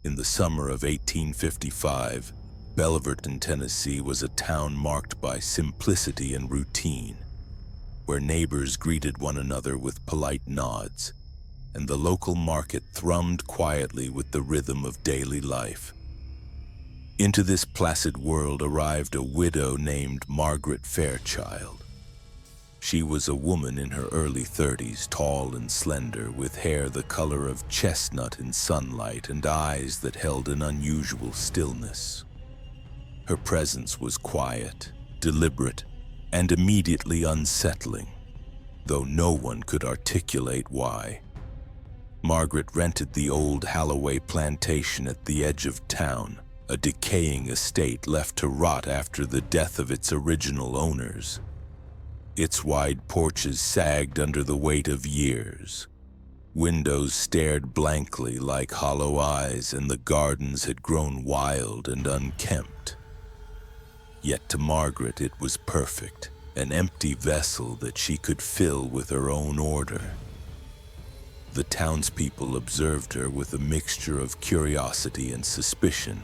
In the summer of 1855, Belverton, Tennessee was a town marked by simplicity and routine, where neighbors greeted one another with polite nods, and the local market thrummed quietly with the rhythm of daily life. Into this placid world arrived a widow named Margaret Fairchild. She was a woman in her early 30s, tall and slender, with hair the color of chestnut in sunlight and eyes that held an unusual stillness. Her presence was quiet, deliberate, and immediately unsettling, though no one could articulate why. Margaret rented the old Holloway plantation at the edge of town, a decaying estate left to rot after the death of its original owners. Its wide porches sagged under the weight of years. Windows stared blankly like hollow eyes, and the gardens had grown wild and unkempt. Yet to Margaret it was perfect, an empty vessel that she could fill with her own order. The townspeople observed her with a mixture of curiosity and suspicion.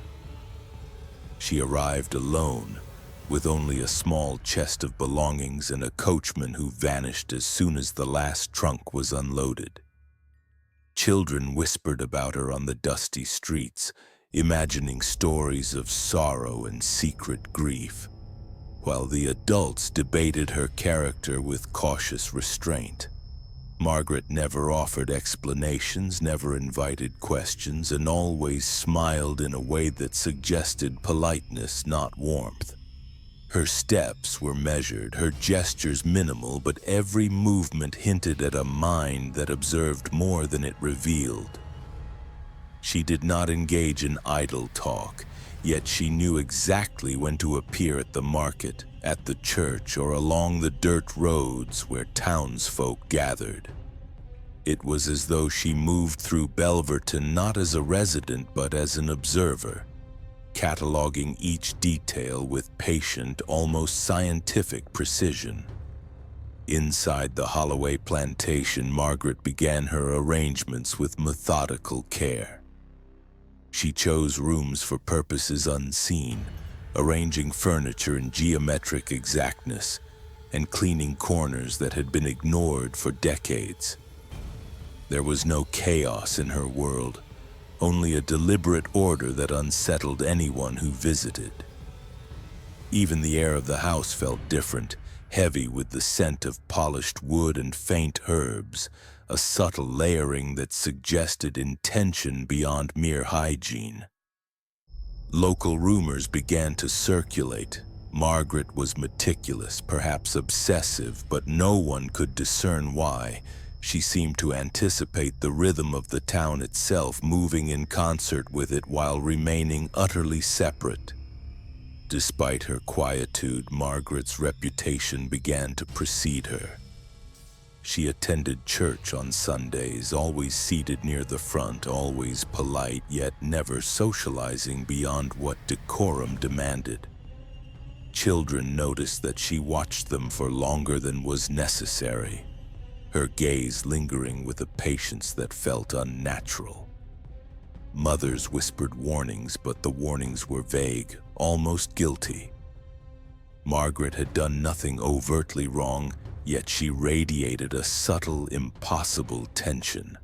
She arrived alone, with only a small chest of belongings and a coachman who vanished as soon as the last trunk was unloaded. Children whispered about her on the dusty streets, imagining stories of sorrow and secret grief, while the adults debated her character with cautious restraint. Margaret never offered explanations, never invited questions, and always smiled in a way that suggested politeness, not warmth. Her steps were measured, her gestures minimal, but every movement hinted at a mind that observed more than it revealed. She did not engage in idle talk, yet she knew exactly when to appear at the market, at the church, or along the dirt roads where townsfolk gathered. It was as though she moved through Belverton not as a resident but as an observer, cataloging each detail with patient, almost scientific precision. Inside the Holloway plantation, Margaret began her arrangements with methodical care. She chose rooms for purposes unseen, arranging furniture in geometric exactness and cleaning corners that had been ignored for decades. There was no chaos in her world, only a deliberate order that unsettled anyone who visited. Even the air of the house felt different, heavy with the scent of polished wood and faint herbs, a subtle layering that suggested intention beyond mere hygiene. Local rumors began to circulate. Margaret was meticulous, perhaps obsessive, but no one could discern why. She seemed to anticipate the rhythm of the town itself, moving in concert with it while remaining utterly separate. Despite her quietude, Margaret's reputation began to precede her. She attended church on Sundays, always seated near the front, always polite, yet never socializing beyond what decorum demanded. Children noticed that she watched them for longer than was necessary, her gaze lingering with a patience that felt unnatural. Mothers whispered warnings, but the warnings were vague, almost guilty. Margaret had done nothing overtly wrong, yet she radiated a subtle, impossible tension.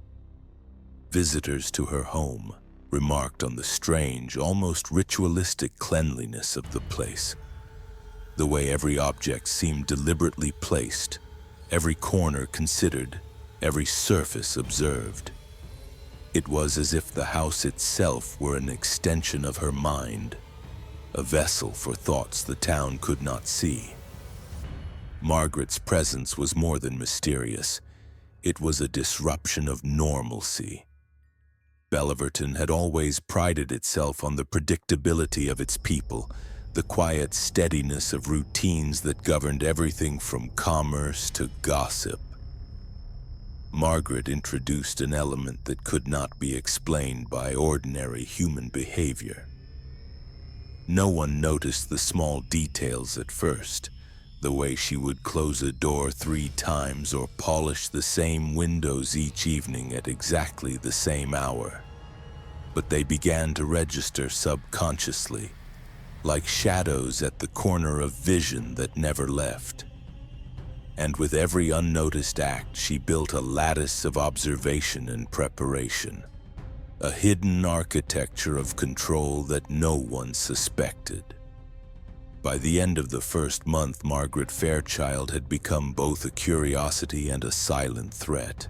Visitors to her home remarked on the strange, almost ritualistic cleanliness of the place, the way every object seemed deliberately placed, every corner considered, every surface observed. It was as if the house itself were an extension of her mind, a vessel for thoughts the town could not see. Margaret's presence was more than mysterious. It was a disruption of normalcy. Belverton had always prided itself on the predictability of its people, the quiet steadiness of routines that governed everything from commerce to gossip. Margaret introduced an element that could not be explained by ordinary human behavior. No one noticed the small details at first, the way she would close a door 3 times or polish the same windows each evening at exactly the same hour. but they began to register subconsciously, like shadows at the corner of vision that never left. And with every unnoticed act, she built a lattice of observation and preparation, a hidden architecture of control that no one suspected. By the end of the first month, Margaret Fairchild had become both a curiosity and a silent threat.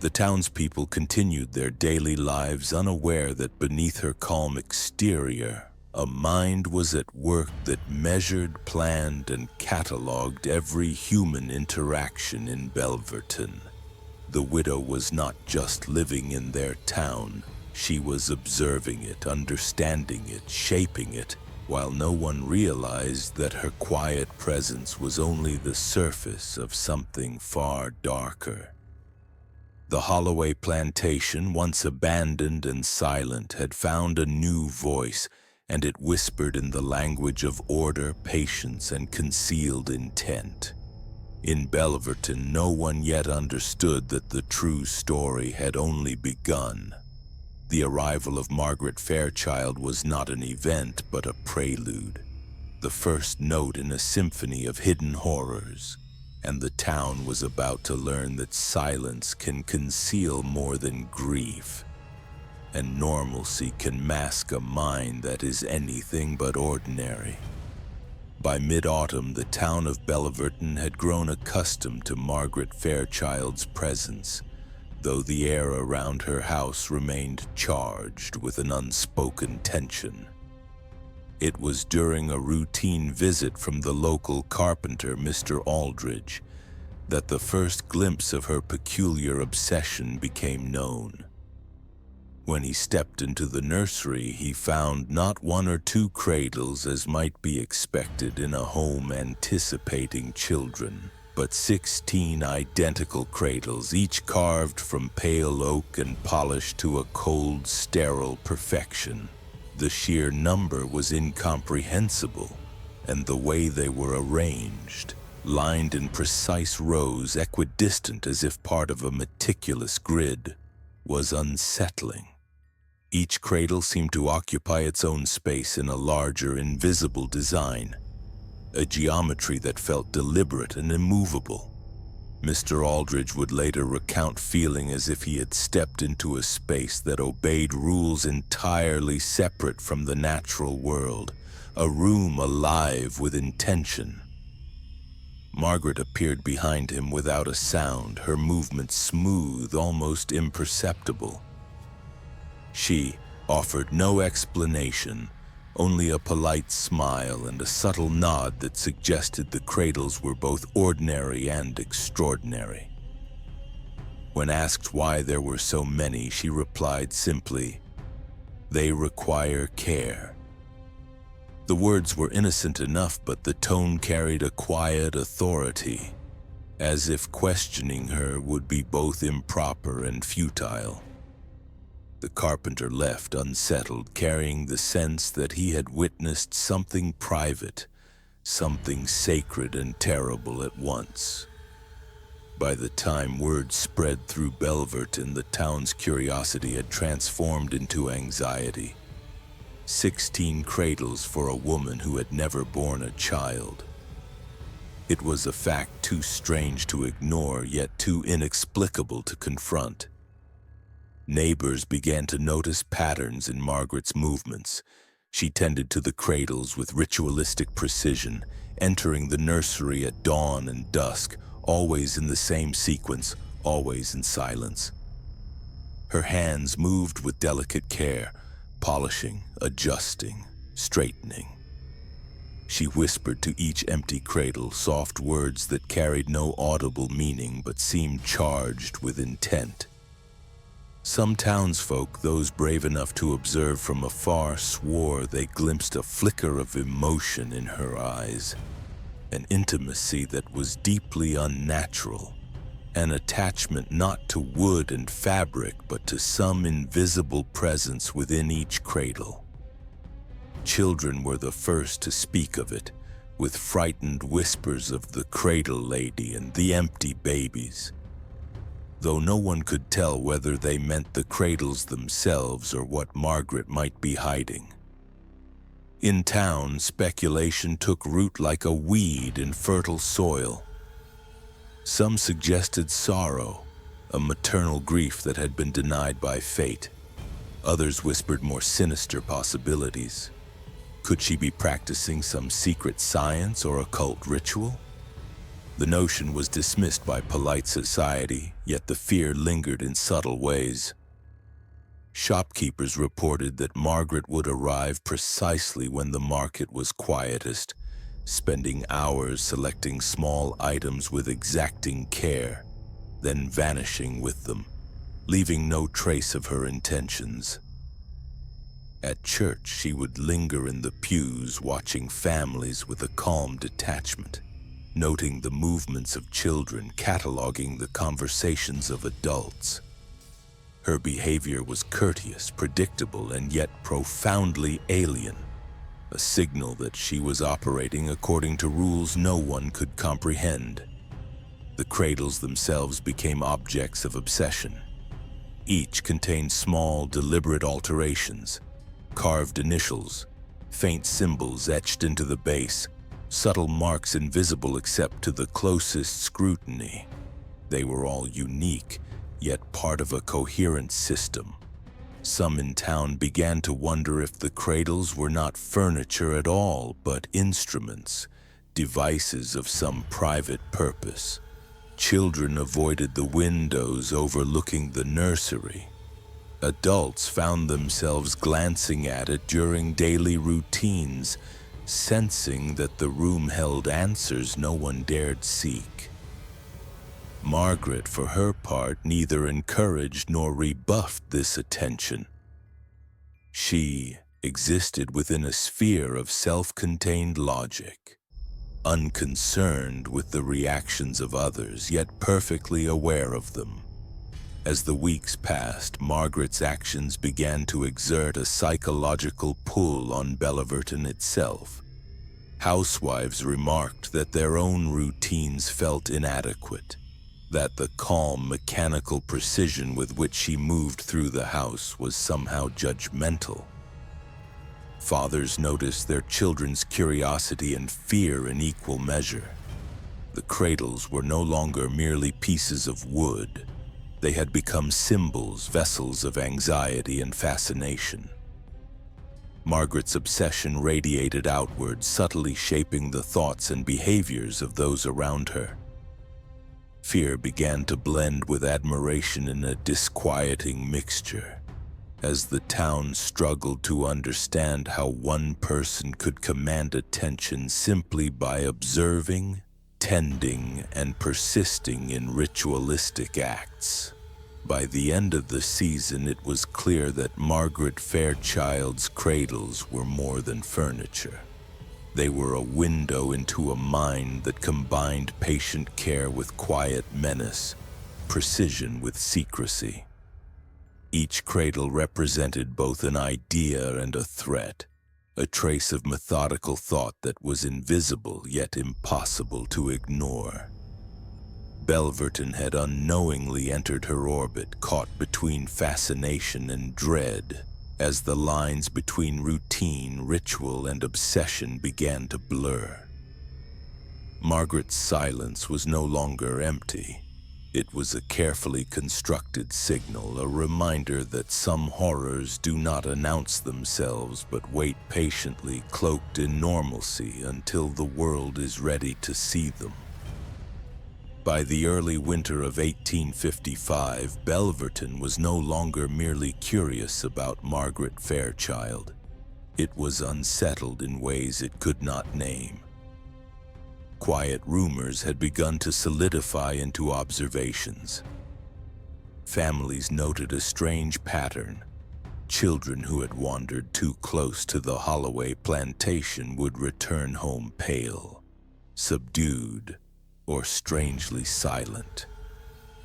The townspeople continued their daily lives, unaware that beneath her calm exterior, a mind was at work that measured, planned, and catalogued every human interaction in Belverton. The widow was not just living in their town. She was observing it, understanding it, shaping it, while no one realized that her quiet presence was only the surface of something far darker. The Holloway plantation, once abandoned and silent, had found a new voice, and it whispered in the language of order, patience, and concealed intent. In Belverton, no one yet understood that the true story had only begun. The arrival of Margaret Fairchild was not an event, but a prelude, the first note in a symphony of hidden horrors, and the town was about to learn that silence can conceal more than grief, and normalcy can mask a mind that is anything but ordinary. By mid-autumn, the town of Belverton had grown accustomed to Margaret Fairchild's presence, though the air around her house remained charged with an unspoken tension. It was during a routine visit from the local carpenter, Mr. Aldridge, that the first glimpse of her peculiar obsession became known. When he stepped into the nursery, he found not one or two cradles, as might be expected in a home anticipating children, but 16 identical cradles, each carved from pale oak and polished to a cold, sterile perfection. The sheer number was incomprehensible, and the way they were arranged, lined in precise rows, equidistant as if part of a meticulous grid, was unsettling. Each cradle seemed to occupy its own space in a larger, invisible design, a geometry that felt deliberate and immovable. Mr. Aldridge would later recount feeling as if he had stepped into a space that obeyed rules entirely separate from the natural world, a room alive with intention. Margaret appeared behind him without a sound, her movements smooth, almost imperceptible. She offered no explanation, only a polite smile and a subtle nod that suggested the cradles were both ordinary and extraordinary. When asked why there were so many, she replied simply, "They require care." The words were innocent enough, but the tone carried a quiet authority, as if questioning her would be both improper and futile. The carpenter left unsettled, carrying the sense that he had witnessed something private, something sacred and terrible at once. By the time word spread through Belverton, the town's curiosity had transformed into anxiety. 16 cradles for a woman who had never borne a child. It was a fact too strange to ignore, yet too inexplicable to confront. Neighbors began to notice patterns in Margaret's movements. She tended to the cradles with ritualistic precision, entering the nursery at dawn and dusk, always in the same sequence, always in silence. Her hands moved with delicate care, polishing, adjusting, straightening. She whispered to each empty cradle soft words that carried no audible meaning but seemed charged with intent. Some townsfolk, those brave enough to observe from afar, swore they glimpsed a flicker of emotion in her eyes, an intimacy that was deeply unnatural, an attachment not to wood and fabric but to some invisible presence within each cradle. Children were the first to speak of it, with frightened whispers of the cradle lady and the empty babies. though no one could tell whether they meant the Cradles themselves or what Margaret might be hiding. In town, speculation took root like a weed in fertile soil. Some suggested sorrow, a maternal grief that had been denied by fate. Others whispered more sinister possibilities. Could she be practicing some secret science or occult ritual? The notion was dismissed by polite society, yet the fear lingered in subtle ways. Shopkeepers reported that Margaret would arrive precisely when the market was quietest, spending hours selecting small items with exacting care, then vanishing with them, leaving no trace of her intentions. At church, she would linger in the pews, watching families with a calm detachment, noting the movements of children, cataloging the conversations of adults. Her behavior was courteous, predictable, and yet profoundly alien, a signal that she was operating according to rules no one could comprehend. The Cradles themselves became objects of obsession. Each contained small, deliberate alterations, carved initials, faint symbols etched into the base, subtle marks invisible except to the closest scrutiny. They were all unique, yet part of a coherent system. Some in town began to wonder if the Cradles were not furniture at all, but instruments, devices of some private purpose. Children avoided the windows overlooking the nursery. Adults found themselves glancing at it during daily routines, sensing that the room held answers no one dared seek. Margaret, for her part, neither encouraged nor rebuffed this attention. She existed within a sphere of self-contained logic, unconcerned with the reactions of others, yet perfectly aware of them. As the weeks passed, Margaret's actions began to exert a psychological pull on Belverton itself. Housewives remarked that their own routines felt inadequate, that the calm, mechanical precision with which she moved through the house was somehow judgmental. Fathers noticed their children's curiosity and fear in equal measure. The Cradles were no longer merely pieces of wood. They had become symbols, vessels of anxiety and fascination. Margaret's obsession radiated outward, subtly shaping the thoughts and behaviors of those around her. Fear began to blend with admiration in a disquieting mixture, as the town struggled to understand how one person could command attention simply by observing, tending, and persisting in ritualistic acts. By the end of the season, it was clear that Margaret Fairchild's Cradles were more than furniture. They were a window into a mind that combined patient care with quiet menace, precision with secrecy. Each cradle represented both an idea and a threat, a trace of methodical thought that was invisible yet impossible to ignore. Belverton had unknowingly entered her orbit, caught between fascination and dread, as the lines between routine, ritual, and obsession began to blur. Margaret's silence was no longer empty. It was a carefully constructed signal, a reminder that some horrors do not announce themselves but wait patiently, cloaked in normalcy, until the world is ready to see them. By the early winter of 1855, Belverton was no longer merely curious about Margaret Fairchild. It was unsettled in ways it could not name. Quiet rumors had begun to solidify into observations. Families noted a strange pattern. Children who had wandered too close to the Holloway plantation would return home pale, subdued, or strangely silent.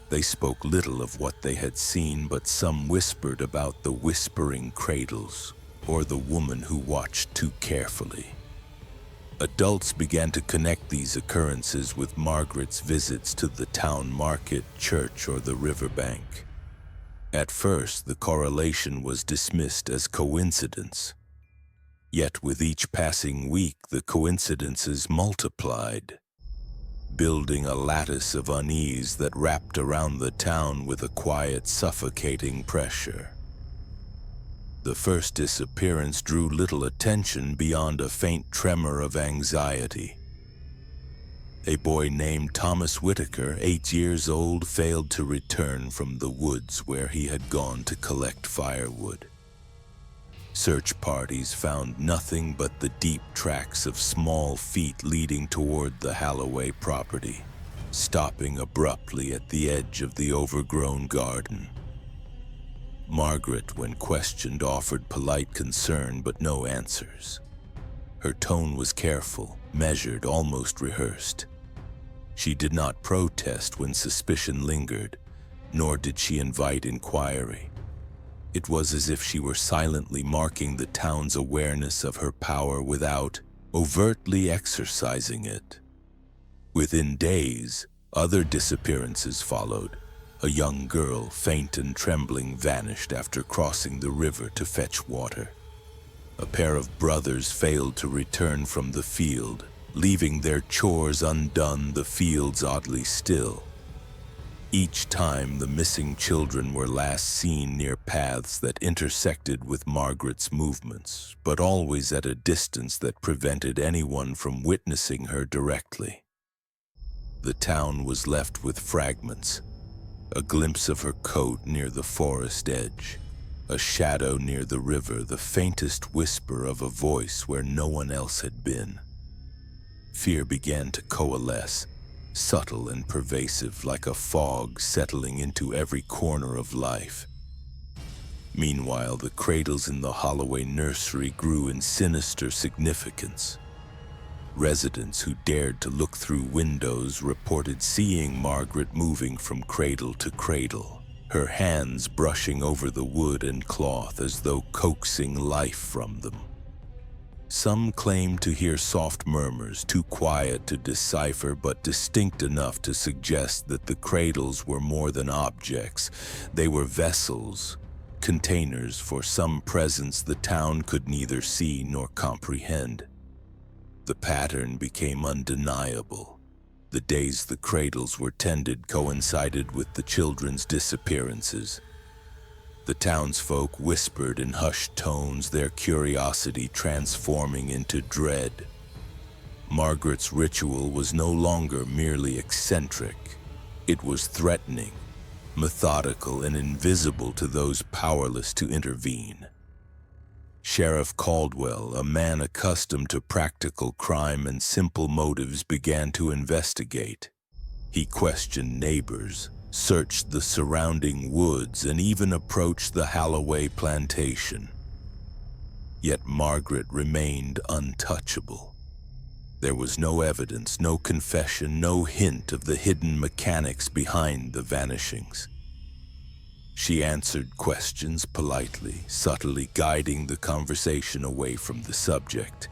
They spoke little of what they had seen, but some whispered about the whispering Cradles or the woman who watched too carefully. Adults began to connect these occurrences with Margaret's visits to the town market, church, or the riverbank. At first, the correlation was dismissed as coincidence. Yet with each passing week, the coincidences multiplied, building a lattice of unease that wrapped around the town with a quiet, suffocating pressure. The first disappearance drew little attention beyond a faint tremor of anxiety. A boy named Thomas Whitaker, 8 years old, failed to return from the woods where he had gone to collect firewood. Search parties found nothing but the deep tracks of small feet leading toward the Holloway property, stopping abruptly at the edge of the overgrown garden. Margaret, when questioned, offered polite concern but no answers. Her tone was careful, measured, almost rehearsed. She did not protest when suspicion lingered, nor did she invite inquiry. It was as if she were silently marking the town's awareness of her power without overtly exercising it. Within days, other disappearances followed. A young girl, faint and trembling, vanished after crossing the river to fetch water. A pair of brothers failed to return from the field, leaving their chores undone, the fields oddly still. Each time, the missing children were last seen near paths that intersected with Margaret's movements, but always at a distance that prevented anyone from witnessing her directly. The town was left with fragments. A glimpse of her coat near the forest edge, a shadow near the river, the faintest whisper of a voice where no one else had been. Fear began to coalesce, subtle and pervasive, like a fog settling into every corner of life. Meanwhile, the cradles in the Holloway nursery grew in sinister significance. Residents who dared to look through windows reported seeing Margaret moving from cradle to cradle, her hands brushing over the wood and cloth as though coaxing life from them. Some claimed to hear soft murmurs, too quiet to decipher but distinct enough to suggest that the cradles were more than objects. They were vessels, containers for some presence the town could neither see nor comprehend. The pattern became undeniable. The days the cradles were tended coincided with the children's disappearances. The townsfolk whispered in hushed tones, their curiosity transforming into dread. Margaret's ritual was no longer merely eccentric. It was threatening, methodical, and invisible to those powerless to intervene. Sheriff Caldwell, a man accustomed to practical crime and simple motives, began to investigate. He questioned neighbors, searched the surrounding woods, and even approached the Holloway plantation. Yet Margaret remained untouchable. There was no evidence, no confession, no hint of the hidden mechanics behind the vanishings. She answered questions politely, subtly guiding the conversation away from the subject,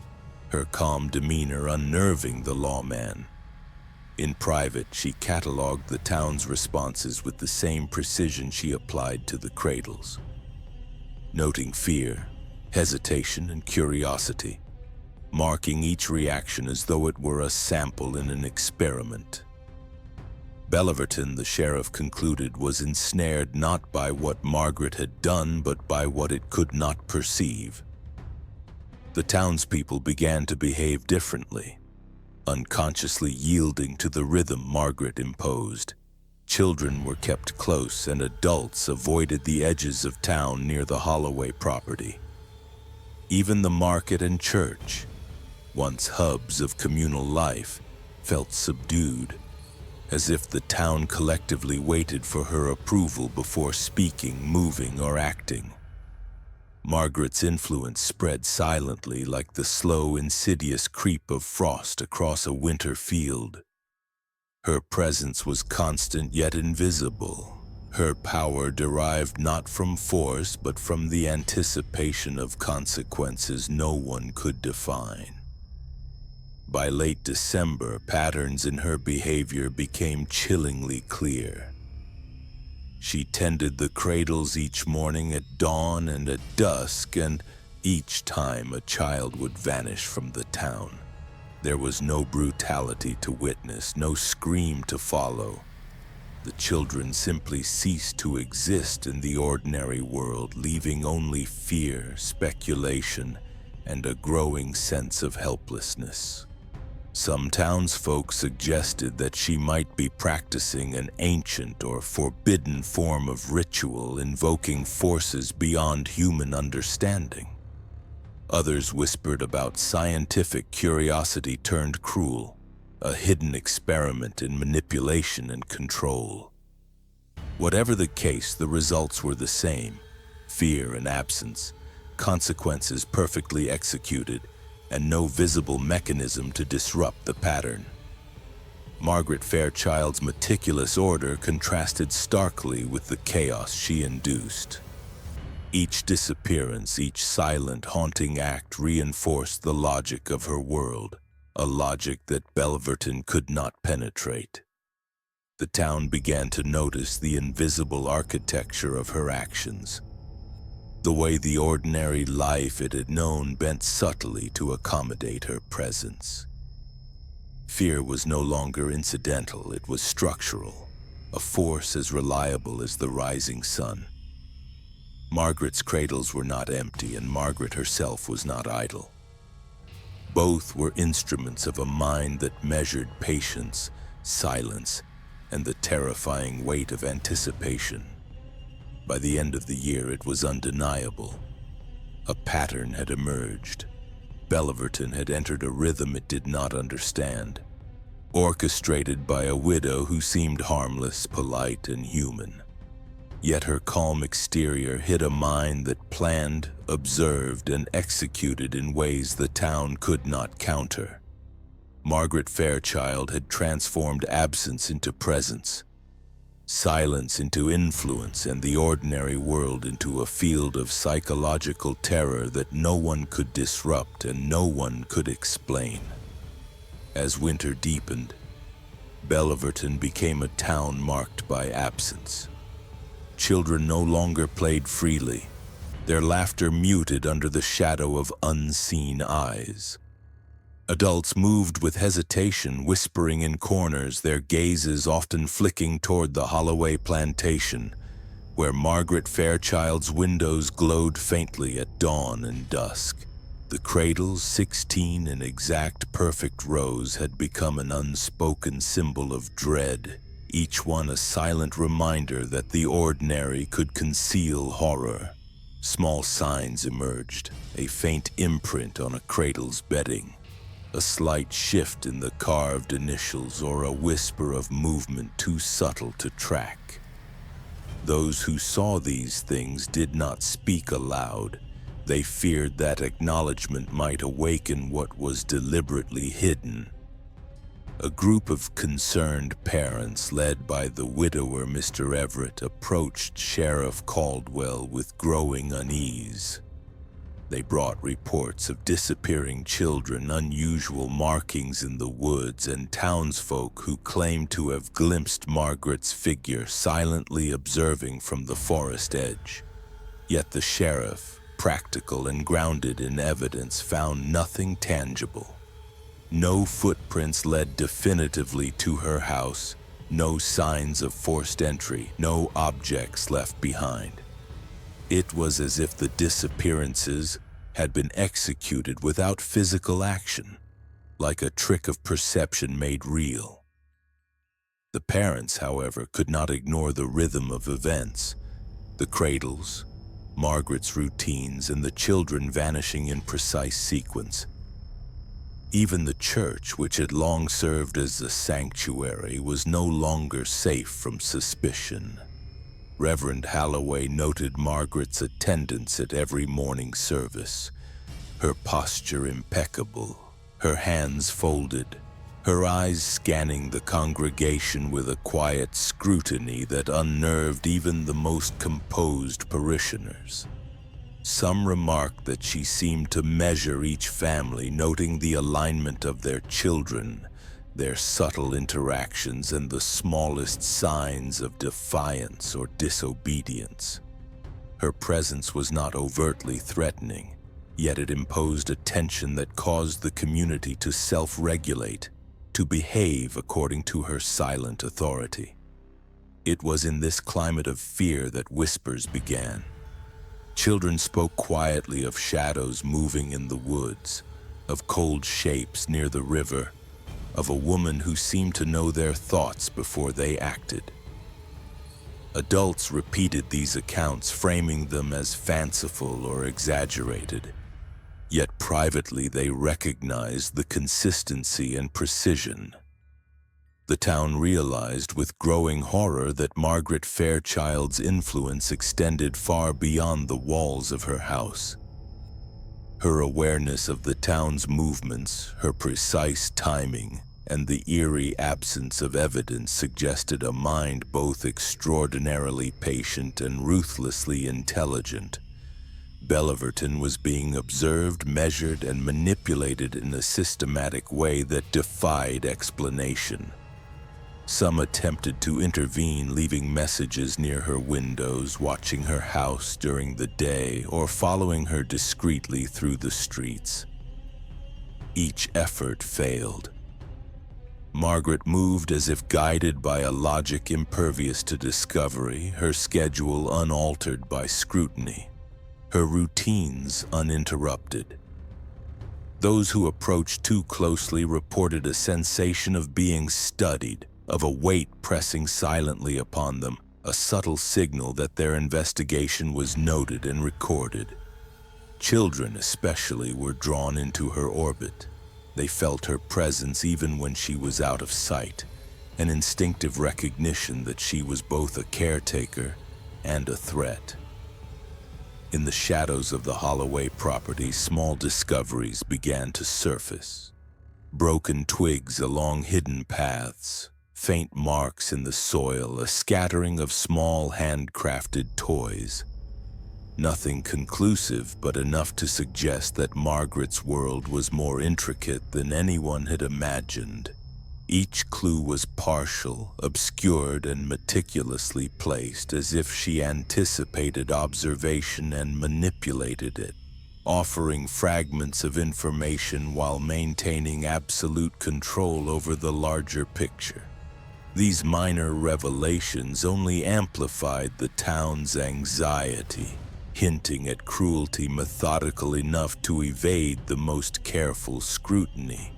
her calm demeanor unnerving the lawman. In private, she cataloged the town's responses with the same precision she applied to the cradles, noting fear, hesitation, and curiosity, marking each reaction as though it were a sample in an experiment. Belleverton, the sheriff concluded, was ensnared not by what Margaret had done, but by what it could not perceive. The townspeople began to behave differently, unconsciously yielding to the rhythm Margaret imposed. Children were kept close, and adults avoided the edges of town near the Holloway property. Even the market and church, once hubs of communal life, felt subdued, as if the town collectively waited for her approval before speaking, moving, or acting. Margaret's influence spread silently like the slow, insidious creep of frost across a winter field. Her presence was constant yet invisible. Her power derived not from force, but from the anticipation of consequences no one could define. By late December, patterns in her behavior became chillingly clear. She tended the cradles each morning at dawn and at dusk, and each time a child would vanish from the town. There was no brutality to witness, no scream to follow. The children simply ceased to exist in the ordinary world, leaving only fear, speculation, and a growing sense of helplessness. Some townsfolk suggested that she might be practicing an ancient or forbidden form of ritual, invoking forces beyond human understanding. Others whispered about scientific curiosity turned cruel, a hidden experiment in manipulation and control. Whatever the case, the results were the same: fear and absence, consequences perfectly executed, and no visible mechanism to disrupt the pattern. Margaret Fairchild's meticulous order contrasted starkly with the chaos she induced. Each disappearance, each silent, haunting act reinforced the logic of her world, a logic that Belverton could not penetrate. The town began to notice the invisible architecture of her actions, the way the ordinary life it had known bent subtly to accommodate her presence. Fear was no longer incidental, it was structural, a force as reliable as the rising sun. Margaret's cradles were not empty, and Margaret herself was not idle. Both were instruments of a mind that measured patience, silence, and the terrifying weight of anticipation. By the end of the year, it was undeniable. A pattern had emerged. Belverton had entered a rhythm it did not understand, orchestrated by a widow who seemed harmless, polite, and human. Yet her calm exterior hid a mind that planned, observed, and executed in ways the town could not counter. Margaret Fairchild had transformed absence into presence, silence into influence, and the ordinary world into a field of psychological terror that no one could disrupt and no one could explain. As winter deepened, Belverton became a town marked by absence. Children no longer played freely, their laughter muted under the shadow of unseen eyes. Adults moved with hesitation, whispering in corners, their gazes often flicking toward the Holloway plantation, where Margaret Fairchild's windows glowed faintly at dawn and dusk. The cradles, 16 in exact perfect rows, had become an unspoken symbol of dread, each one a silent reminder that the ordinary could conceal horror. Small signs emerged, a faint imprint on a cradle's bedding, a slight shift in the carved initials, or a whisper of movement too subtle to track. Those who saw these things did not speak aloud. They feared that acknowledgement might awaken what was deliberately hidden. A group of concerned parents, led by the widower Mr. Everett, approached Sheriff Caldwell with growing unease. They brought reports of disappearing children, unusual markings in the woods, and townsfolk who claimed to have glimpsed Margaret's figure silently observing from the forest edge. Yet the sheriff, practical and grounded in evidence, found nothing tangible. No footprints led definitively to her house, no signs of forced entry, no objects left behind. It was as if the disappearances had been executed without physical action, like a trick of perception made real. The parents, however, could not ignore the rhythm of events: the cradles, Margaret's routines, and the children vanishing in precise sequence. Even the church, which had long served as a sanctuary, was no longer safe from suspicion. Reverend Holloway noted Margaret's attendance at every morning service, her posture impeccable, her hands folded, her eyes scanning the congregation with a quiet scrutiny that unnerved even the most composed parishioners. Some remarked that she seemed to measure each family, noting the alignment of their children, their subtle interactions, and the smallest signs of defiance or disobedience. Her presence was not overtly threatening, yet it imposed a tension that caused the community to self-regulate, to behave according to her silent authority. It was in this climate of fear that whispers began. Children spoke quietly of shadows moving in the woods, of cold shapes near the river, of a woman who seemed to know their thoughts before they acted. Adults repeated these accounts, framing them as fanciful or exaggerated. Yet privately they recognized the consistency and precision. The town realized with growing horror that Margaret Fairchild's influence extended far beyond the walls of her house. Her awareness of the town's movements, her precise timing, and the eerie absence of evidence suggested a mind both extraordinarily patient and ruthlessly intelligent. Belleverton was being observed, measured, and manipulated in a systematic way that defied explanation. Some attempted to intervene, leaving messages near her windows, watching her house during the day, or following her discreetly through the streets. Each effort failed. Margaret moved as if guided by a logic impervious to discovery, her schedule unaltered by scrutiny, her routines uninterrupted. Those who approached too closely reported a sensation of being studied, of a weight pressing silently upon them, a subtle signal that their investigation was noted and recorded. Children especially were drawn into her orbit. They felt her presence even when she was out of sight, an instinctive recognition that she was both a caretaker and a threat. In the shadows of the Holloway property, small discoveries began to surface. Broken twigs along hidden paths, faint marks in the soil, a scattering of small handcrafted toys. Nothing conclusive, but enough to suggest that Margaret's world was more intricate than anyone had imagined. Each clue was partial, obscured, and meticulously placed, as if she anticipated observation and manipulated it, offering fragments of information while maintaining absolute control over the larger picture. These minor revelations only amplified the town's anxiety, hinting at cruelty methodical enough to evade the most careful scrutiny.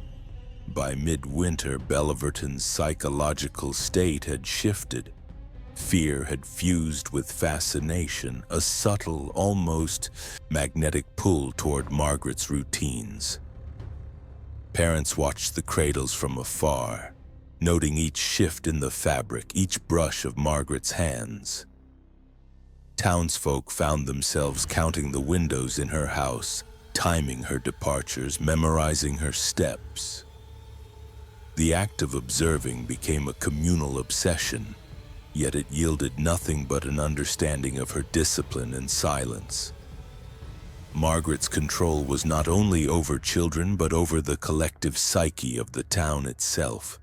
By midwinter, Belleverton's psychological state had shifted. Fear had fused with fascination, a subtle, almost magnetic pull toward Margaret's routines. Parents watched the Cradles from afar, noting each shift in the fabric, each brush of Margaret's hands. Townsfolk found themselves counting the windows in her house, timing her departures, memorizing her steps. The act of observing became a communal obsession, yet it yielded nothing but an understanding of her discipline and silence. Margaret's control was not only over children, but over the collective psyche of the town itself.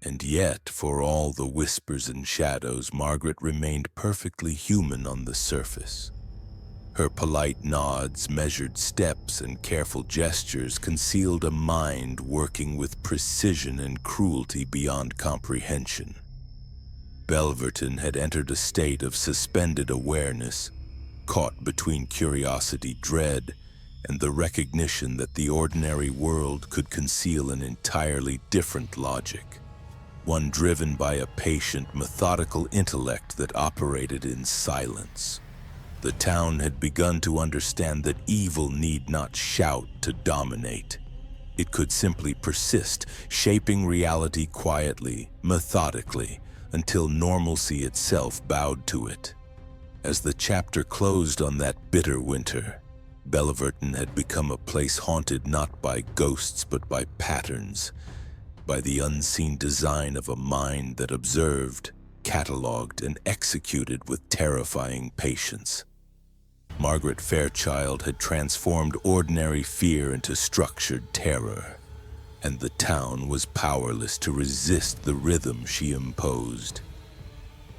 And yet, for all the whispers and shadows, Margaret remained perfectly human on the surface. Her polite nods, measured steps, and careful gestures concealed a mind working with precision and cruelty beyond comprehension. Belleverton had entered a state of suspended awareness, caught between curiosity, dread, and the recognition that the ordinary world could conceal an entirely different logic, one driven by a patient, methodical intellect that operated in silence. The town had begun to understand that evil need not shout to dominate. It could simply persist, shaping reality quietly, methodically, until normalcy itself bowed to it. As the chapter closed on that bitter winter, Belleverton had become a place haunted not by ghosts but by patterns, by the unseen design of a mind that observed, catalogued, and executed with terrifying patience. Margaret Fairchild had transformed ordinary fear into structured terror, and the town was powerless to resist the rhythm she imposed.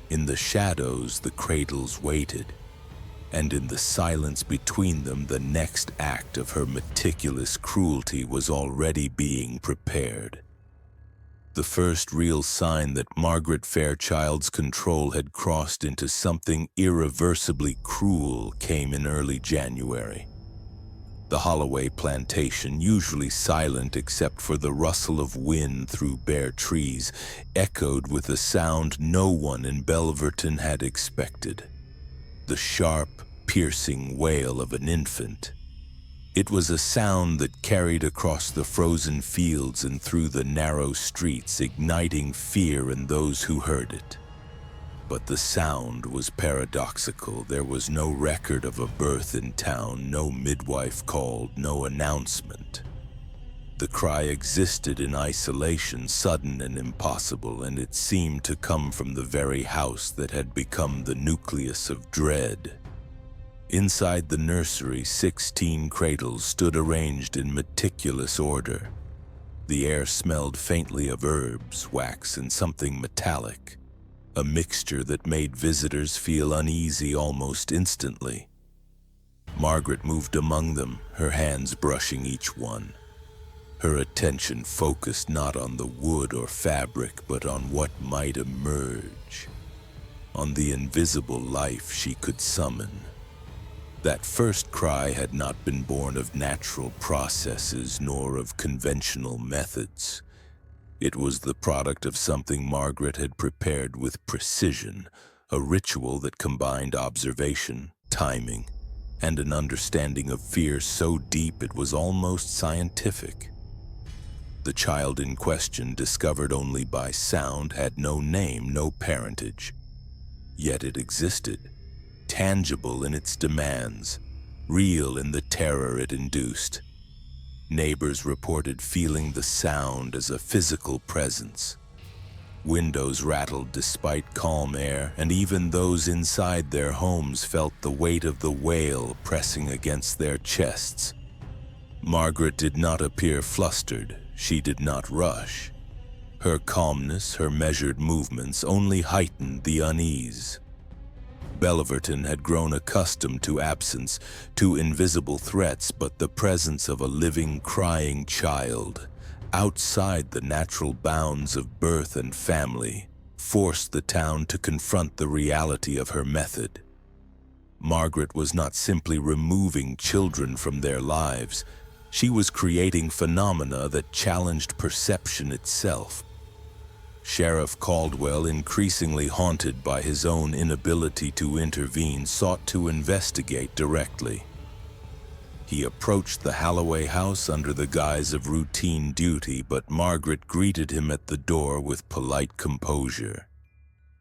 In the shadows, the Cradles waited, and in the silence between them, the next act of her meticulous cruelty was already being prepared. The first real sign that Margaret Fairchild's control had crossed into something irreversibly cruel came in early January. The Holloway plantation, usually silent except for the rustle of wind through bare trees, echoed with a sound no one in Belverton had expected: the sharp, piercing wail of an infant. It was a sound that carried across the frozen fields and through the narrow streets, igniting fear in those who heard it. But the sound was paradoxical. There was no record of a birth in town, no midwife called, no announcement. The cry existed in isolation, sudden and impossible, and it seemed to come from the very house that had become the nucleus of dread. Inside the nursery, 16 cradles stood arranged in meticulous order. The air smelled faintly of herbs, wax, and something metallic, a mixture that made visitors feel uneasy almost instantly. Margaret moved among them, her hands brushing each one, her attention focused not on the wood or fabric, but on what might emerge, on the invisible life she could summon. That first cry had not been born of natural processes nor of conventional methods. It was the product of something Margaret had prepared with precision, a ritual that combined observation, timing, and an understanding of fear so deep it was almost scientific. The child in question, discovered only by sound, had no name, no parentage. Yet it existed, tangible in its demands, real in the terror it induced. Neighbors reported feeling the sound as a physical presence. Windows rattled despite calm air, and even those inside their homes felt the weight of the wail pressing against their chests. Margaret did not appear flustered. She did not rush. Her calmness, her measured movements only heightened the unease. Belverton had grown accustomed to absence, to invisible threats, but the presence of a living, crying child, outside the natural bounds of birth and family, forced the town to confront the reality of her method. Margaret was not simply removing children from their lives. She was creating phenomena that challenged perception itself. Sheriff Caldwell, increasingly haunted by his own inability to intervene, sought to investigate directly. He approached the Holloway house under the guise of routine duty, but Margaret greeted him at the door with polite composure.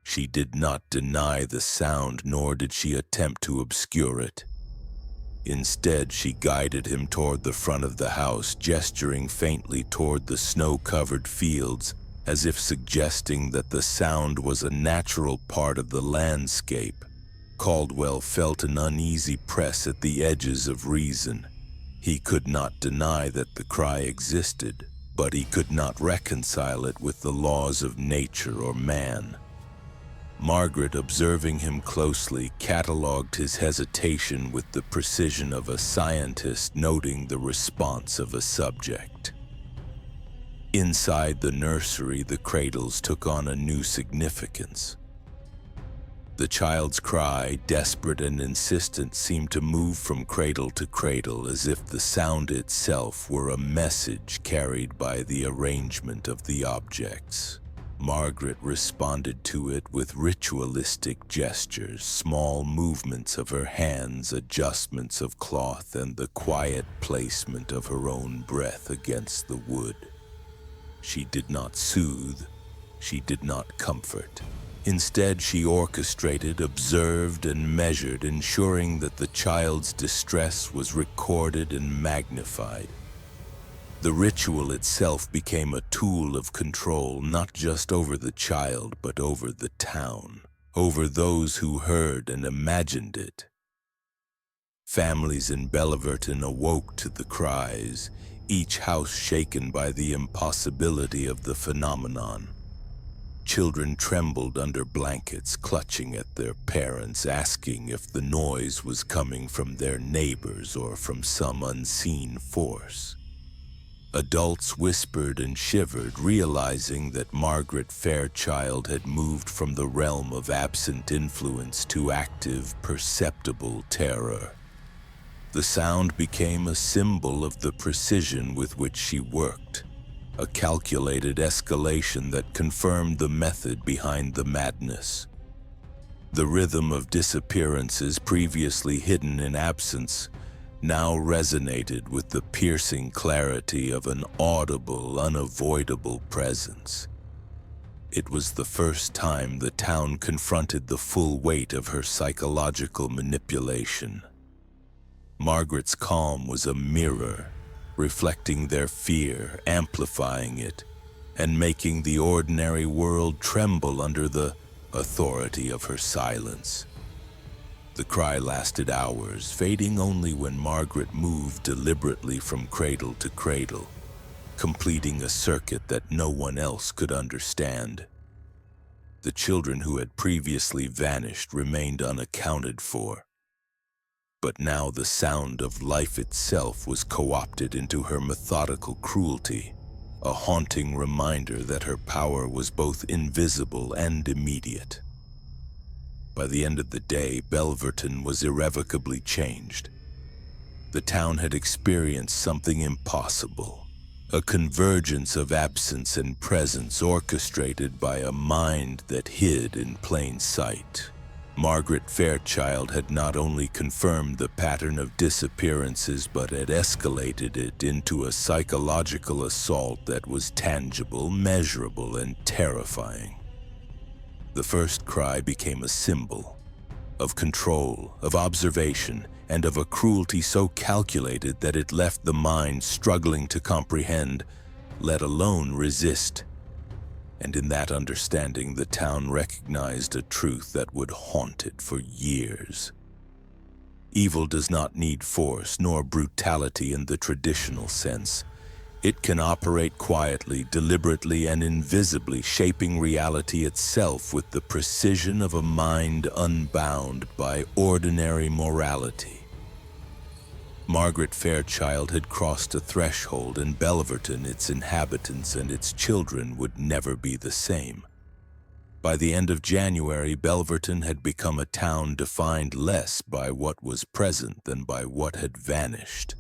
She did not deny the sound, nor did she attempt to obscure it. Instead, she guided him toward the front of the house, gesturing faintly toward the snow-covered fields, as if suggesting that the sound was a natural part of the landscape. Caldwell felt an uneasy press at the edges of reason. He could not deny that the cry existed, but he could not reconcile it with the laws of nature or man. Margaret, observing him closely, catalogued his hesitation with the precision of a scientist noting the response of a subject. Inside the nursery, the Cradles took on a new significance. The child's cry, desperate and insistent, seemed to move from cradle to cradle, as if the sound itself were a message carried by the arrangement of the objects. Margaret responded to it with ritualistic gestures, small movements of her hands, adjustments of cloth, and the quiet placement of her own breath against the wood. She did not soothe, she did not comfort. Instead, she orchestrated, observed, and measured, ensuring that the child's distress was recorded and magnified. The ritual itself became a tool of control, not just over the child, but over the town, over those who heard and imagined it. Families in Belverton awoke to the cries, each house shaken by the impossibility of the phenomenon. Children trembled under blankets, clutching at their parents, asking if the noise was coming from their neighbors or from some unseen force. Adults whispered and shivered, realizing that Margaret Fairchild had moved from the realm of absent influence to active, perceptible terror. The sound became a symbol of the precision with which she worked, a calculated escalation that confirmed the method behind the madness. The rhythm of disappearances previously hidden in absence now resonated with the piercing clarity of an audible, unavoidable presence. It was the first time the town confronted the full weight of her psychological manipulation. Margaret's calm was a mirror, reflecting their fear, amplifying it, and making the ordinary world tremble under the authority of her silence. The cry lasted hours, fading only when Margaret moved deliberately from cradle to cradle, completing a circuit that no one else could understand. The children who had previously vanished remained unaccounted for, but now the sound of life itself was co-opted into her methodical cruelty, a haunting reminder that her power was both invisible and immediate. By the end of the day, Belverton was irrevocably changed. The town had experienced something impossible, a convergence of absence and presence orchestrated by a mind that hid in plain sight. Margaret Fairchild had not only confirmed the pattern of disappearances, but had escalated it into a psychological assault that was tangible, measurable, and terrifying. The first cry became a symbol of control, of observation, and of a cruelty so calculated that it left the mind struggling to comprehend, let alone resist. And in that understanding, the town recognized a truth that would haunt it for years. Evil does not need force nor brutality in the traditional sense. It can operate quietly, deliberately, and invisibly, shaping reality itself with the precision of a mind unbound by ordinary morality. Margaret Fairchild had crossed a threshold, and Belverton, its inhabitants and its children, would never be the same. By the end of January, Belverton had become a town defined less by what was present than by what had vanished.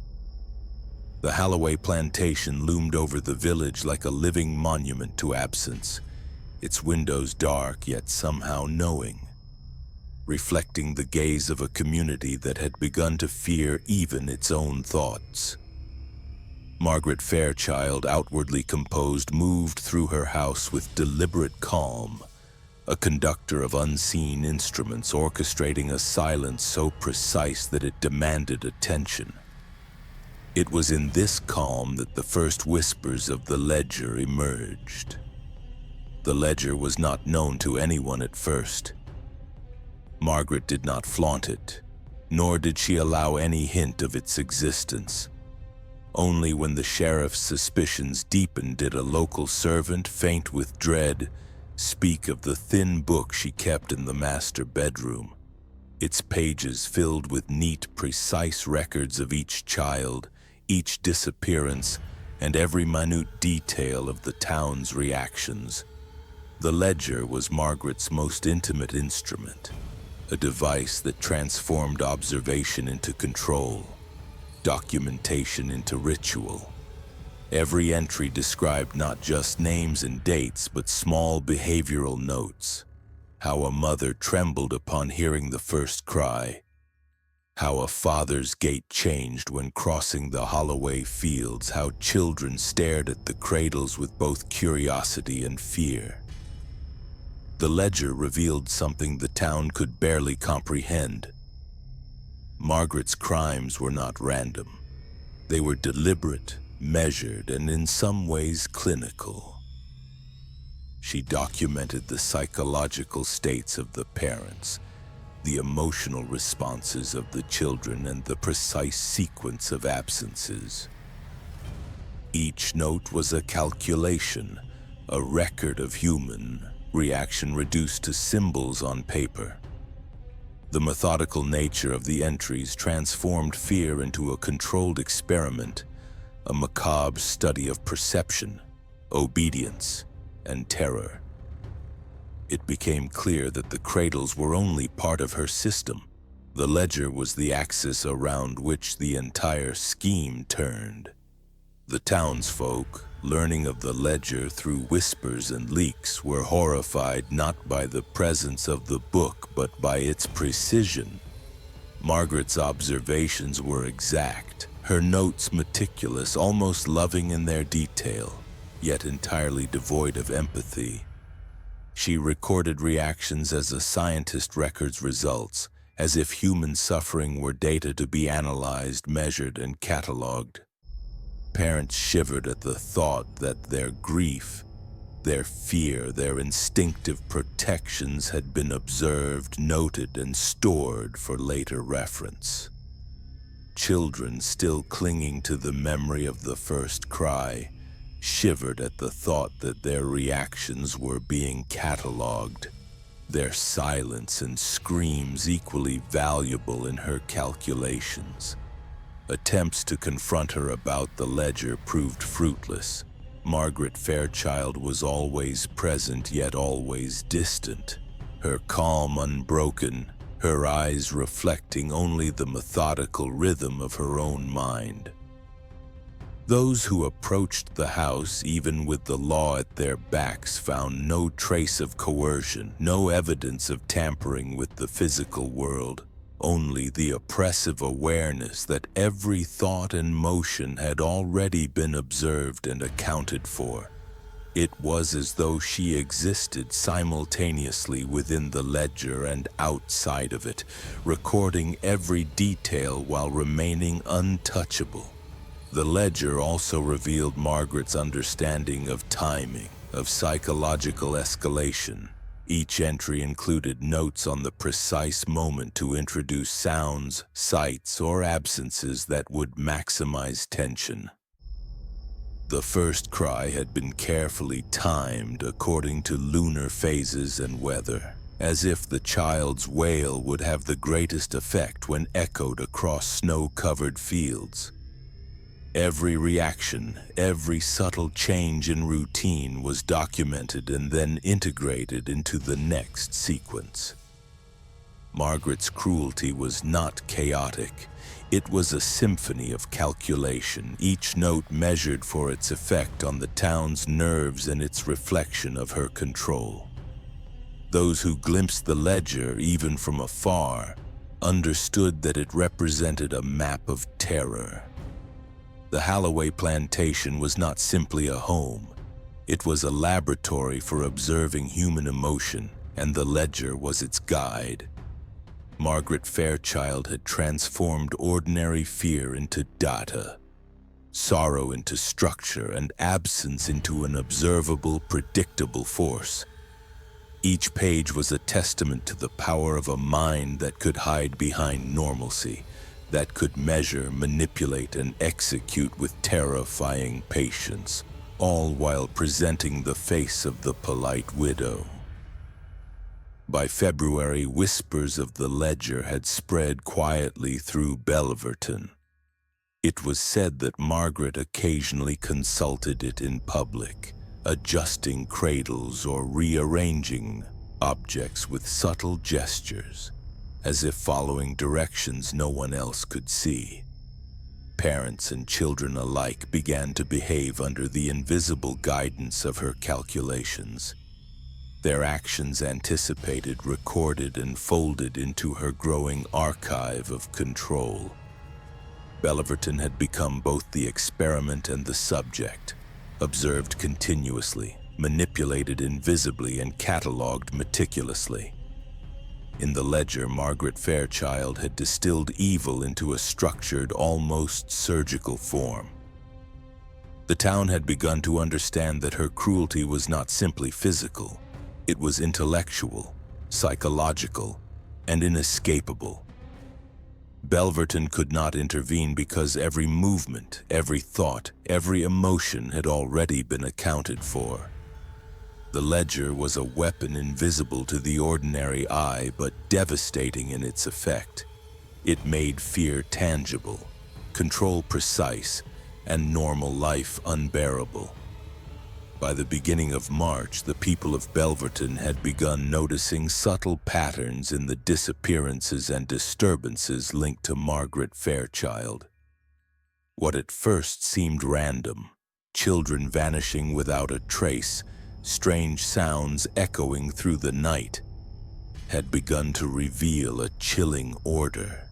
The Holloway plantation loomed over the village like a living monument to absence, its windows dark yet somehow knowing, reflecting the gaze of a community that had begun to fear even its own thoughts. Margaret Fairchild, outwardly composed, moved through her house with deliberate calm, a conductor of unseen instruments orchestrating a silence so precise that it demanded attention. It was in this calm that the first whispers of the ledger emerged. The ledger was not known to anyone at first. Margaret did not flaunt it, nor did she allow any hint of its existence. Only when the sheriff's suspicions deepened did a local servant, faint with dread, speak of the thin book she kept in the master bedroom, its pages filled with neat, precise records of each child, each disappearance, and every minute detail of the town's reactions. The ledger was Margaret's most intimate instrument, a device that transformed observation into control, documentation into ritual. Every entry described not just names and dates, but small behavioral notes. How a mother trembled upon hearing the first cry, how a father's gait changed when crossing the Holloway fields, how children stared at the cradles with both curiosity and fear. The ledger revealed something the town could barely comprehend. Margaret's crimes were not random. They were deliberate, measured, and in some ways clinical. She documented the psychological states of the parents, the emotional responses of the children, and the precise sequence of absences. Each note was a calculation, a record of human reaction reduced to symbols on paper. The methodical nature of the entries transformed fear into a controlled experiment, a macabre study of perception, obedience, and terror. It became clear that the cradles were only part of her system. The ledger was the axis around which the entire scheme turned. The townsfolk, learning of the ledger through whispers and leaks, were horrified not by the presence of the book but by its precision. Margaret's observations were exact, her notes meticulous, almost loving in their detail, yet entirely devoid of empathy. She recorded reactions as a scientist records results, as if human suffering were data to be analyzed, measured, and catalogued. Parents shivered at the thought that their grief, their fear, their instinctive protections had been observed, noted, and stored for later reference. Children, still clinging to the memory of the first cry, shivered at the thought that their reactions were being catalogued, their silence and screams equally valuable in her calculations. Attempts to confront her about the ledger proved fruitless. Margaret Fairchild was always present yet always distant, her calm unbroken, her eyes reflecting only the methodical rhythm of her own mind. Those who approached the house, even with the law at their backs, found no trace of coercion, no evidence of tampering with the physical world, only the oppressive awareness that every thought and motion had already been observed and accounted for. It was as though she existed simultaneously within the ledger and outside of it, recording every detail while remaining untouchable. The ledger also revealed Margaret's understanding of timing, of psychological escalation. Each entry included notes on the precise moment to introduce sounds, sights, or absences that would maximize tension. The first cry had been carefully timed according to lunar phases and weather, as if the child's wail would have the greatest effect when echoed across snow-covered fields. Every reaction, every subtle change in routine was documented and then integrated into the next sequence. Margaret's cruelty was not chaotic. It was a symphony of calculation, each note measured for its effect on the town's nerves and its reflection of her control. Those who glimpsed the ledger, even from afar, understood that it represented a map of terror. The Holloway plantation was not simply a home. It was a laboratory for observing human emotion, and the ledger was its guide. Margaret Fairchild had transformed ordinary fear into data, sorrow into structure, and absence into an observable, predictable force. Each page was a testament to the power of a mind that could hide behind normalcy, that could measure, manipulate, and execute with terrifying patience, all while presenting the face of the polite widow. By February, whispers of the ledger had spread quietly through Belverton. It was said that Margaret occasionally consulted it in public, adjusting cradles or rearranging objects with subtle gestures, as if following directions no one else could see. Parents and children alike began to behave under the invisible guidance of her calculations. Their actions anticipated, recorded, and folded into her growing archive of control. Belverton had become both the experiment and the subject, observed continuously, manipulated invisibly, and catalogued meticulously. In the ledger, Margaret Fairchild had distilled evil into a structured, almost surgical form. The town had begun to understand that her cruelty was not simply physical. It was intellectual, psychological, and inescapable. Belverton could not intervene because every movement, every thought, every emotion had already been accounted for. The ledger was a weapon invisible to the ordinary eye, but devastating in its effect. It made fear tangible, control precise, and normal life unbearable. By the beginning of March, the people of Belverton had begun noticing subtle patterns in the disappearances and disturbances linked to Margaret Fairchild. What at first seemed random, children vanishing without a trace, strange sounds echoing through the night, had begun to reveal a chilling order.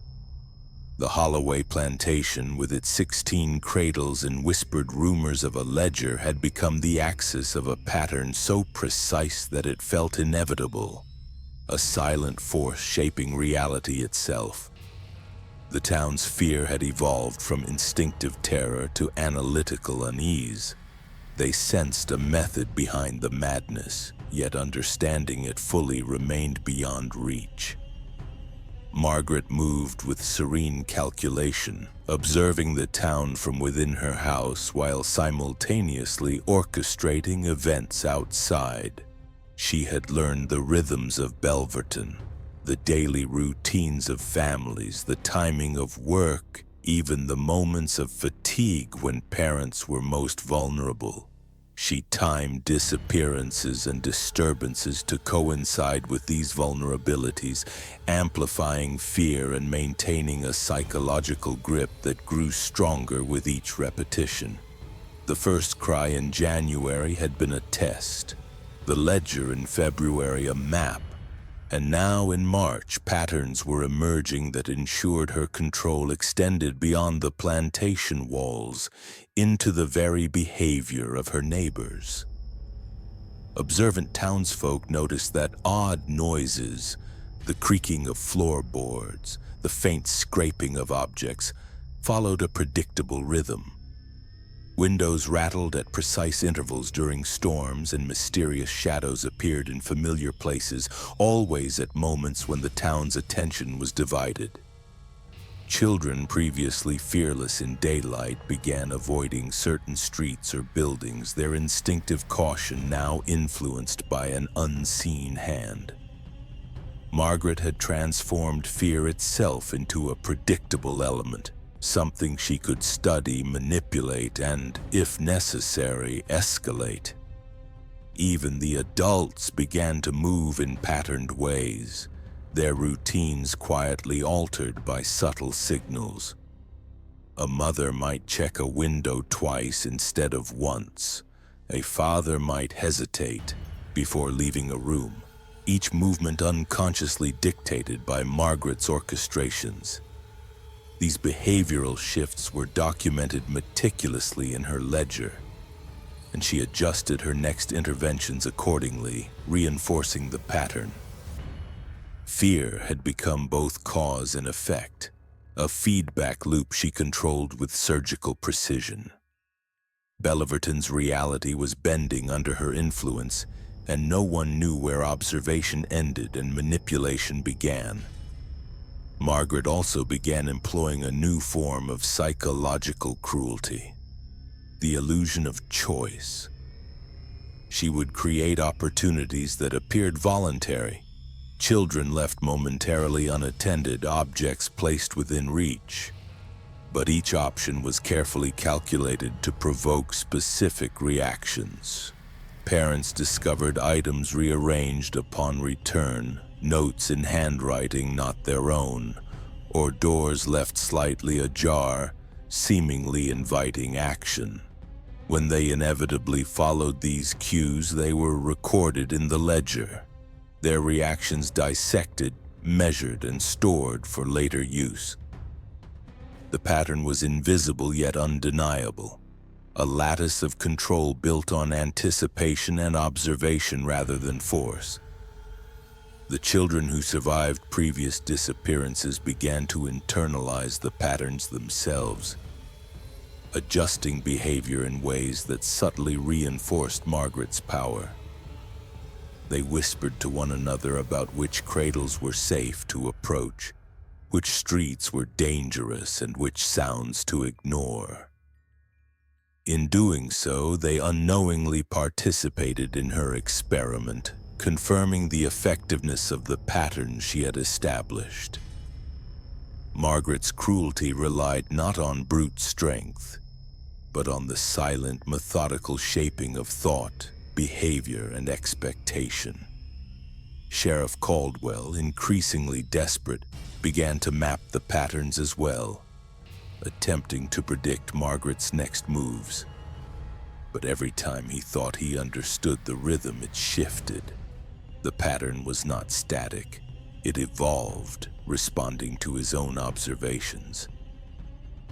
The Holloway plantation, with its 16 cradles and whispered rumors of a ledger, had become the axis of a pattern so precise that it felt inevitable, a silent force shaping reality itself. The town's fear had evolved from instinctive terror to analytical unease. They sensed a method behind the madness, yet understanding it fully remained beyond reach. Margaret moved with serene calculation, observing the town from within her house while simultaneously orchestrating events outside. She had learned the rhythms of Belverton, the daily routines of families, the timing of work, even the moments of fatigue when parents were most vulnerable. She timed disappearances and disturbances to coincide with these vulnerabilities, amplifying fear and maintaining a psychological grip that grew stronger with each repetition. The first cry in January had been a test, the ledger in February a map, and now in March patterns were emerging that ensured her control extended beyond the plantation walls into the very behavior of her neighbors. Observant townsfolk noticed that odd noises, the creaking of floorboards, the faint scraping of objects, followed a predictable rhythm. Windows rattled at precise intervals during storms, and mysterious shadows appeared in familiar places, always at moments when the town's attention was divided. Children previously fearless in daylight began avoiding certain streets or buildings, their instinctive caution now influenced by an unseen hand. Margaret had transformed fear itself into a predictable element, something she could study, manipulate, and, if necessary, escalate. Even the adults began to move in patterned ways, their routines quietly altered by subtle signals. A mother might check a window twice instead of once. A father might hesitate before leaving a room, each movement unconsciously dictated by Margaret's orchestrations. These behavioral shifts were documented meticulously in her ledger, and she adjusted her next interventions accordingly, reinforcing the pattern. Fear had become both cause and effect, a feedback loop she controlled with surgical precision. Belverton's reality was bending under her influence, and no one knew where observation ended and manipulation began. Margaret also began employing a new form of psychological cruelty, the illusion of choice. She would create opportunities that appeared voluntary, children left momentarily unattended, objects placed within reach. But each option was carefully calculated to provoke specific reactions. Parents discovered items rearranged upon return, notes in handwriting not their own, or doors left slightly ajar, seemingly inviting action. When they inevitably followed these cues, they were recorded in the ledger, their reactions dissected, measured, and stored for later use. The pattern was invisible yet undeniable, a lattice of control built on anticipation and observation rather than force. The children who survived previous disappearances began to internalize the patterns themselves, adjusting behavior in ways that subtly reinforced Margaret's power. They whispered to one another about which cradles were safe to approach, which streets were dangerous, and which sounds to ignore. In doing so, they unknowingly participated in her experiment, confirming the effectiveness of the pattern she had established. Margaret's cruelty relied not on brute strength, but on the silent, methodical shaping of thought, behavior, and expectation. Sheriff Caldwell, increasingly desperate, began to map the patterns as well, attempting to predict Margaret's next moves. But every time he thought he understood the rhythm, it shifted. The pattern was not static. It evolved, responding to his own observations.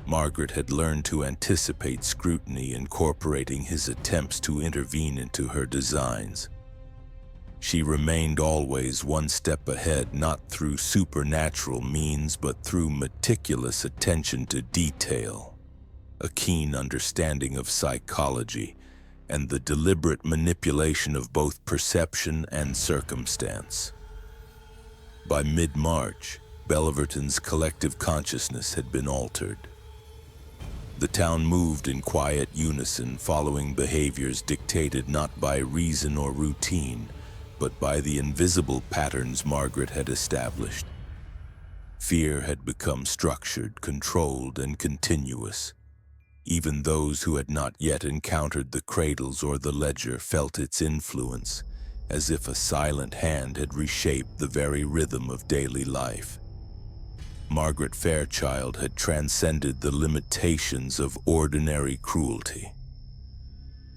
Margaret had learned to anticipate scrutiny, incorporating his attempts to intervene into her designs. She remained always one step ahead, not through supernatural means, but through meticulous attention to detail, a keen understanding of psychology, and the deliberate manipulation of both perception and circumstance. By mid-March, Belverton's collective consciousness had been altered. The town moved in quiet unison, following behaviors dictated not by reason or routine, but by the invisible patterns Margaret had established. Fear had become structured, controlled, and continuous. Even those who had not yet encountered the cradles or the ledger felt its influence, as if a silent hand had reshaped the very rhythm of daily life. Margaret Fairchild had transcended the limitations of ordinary cruelty.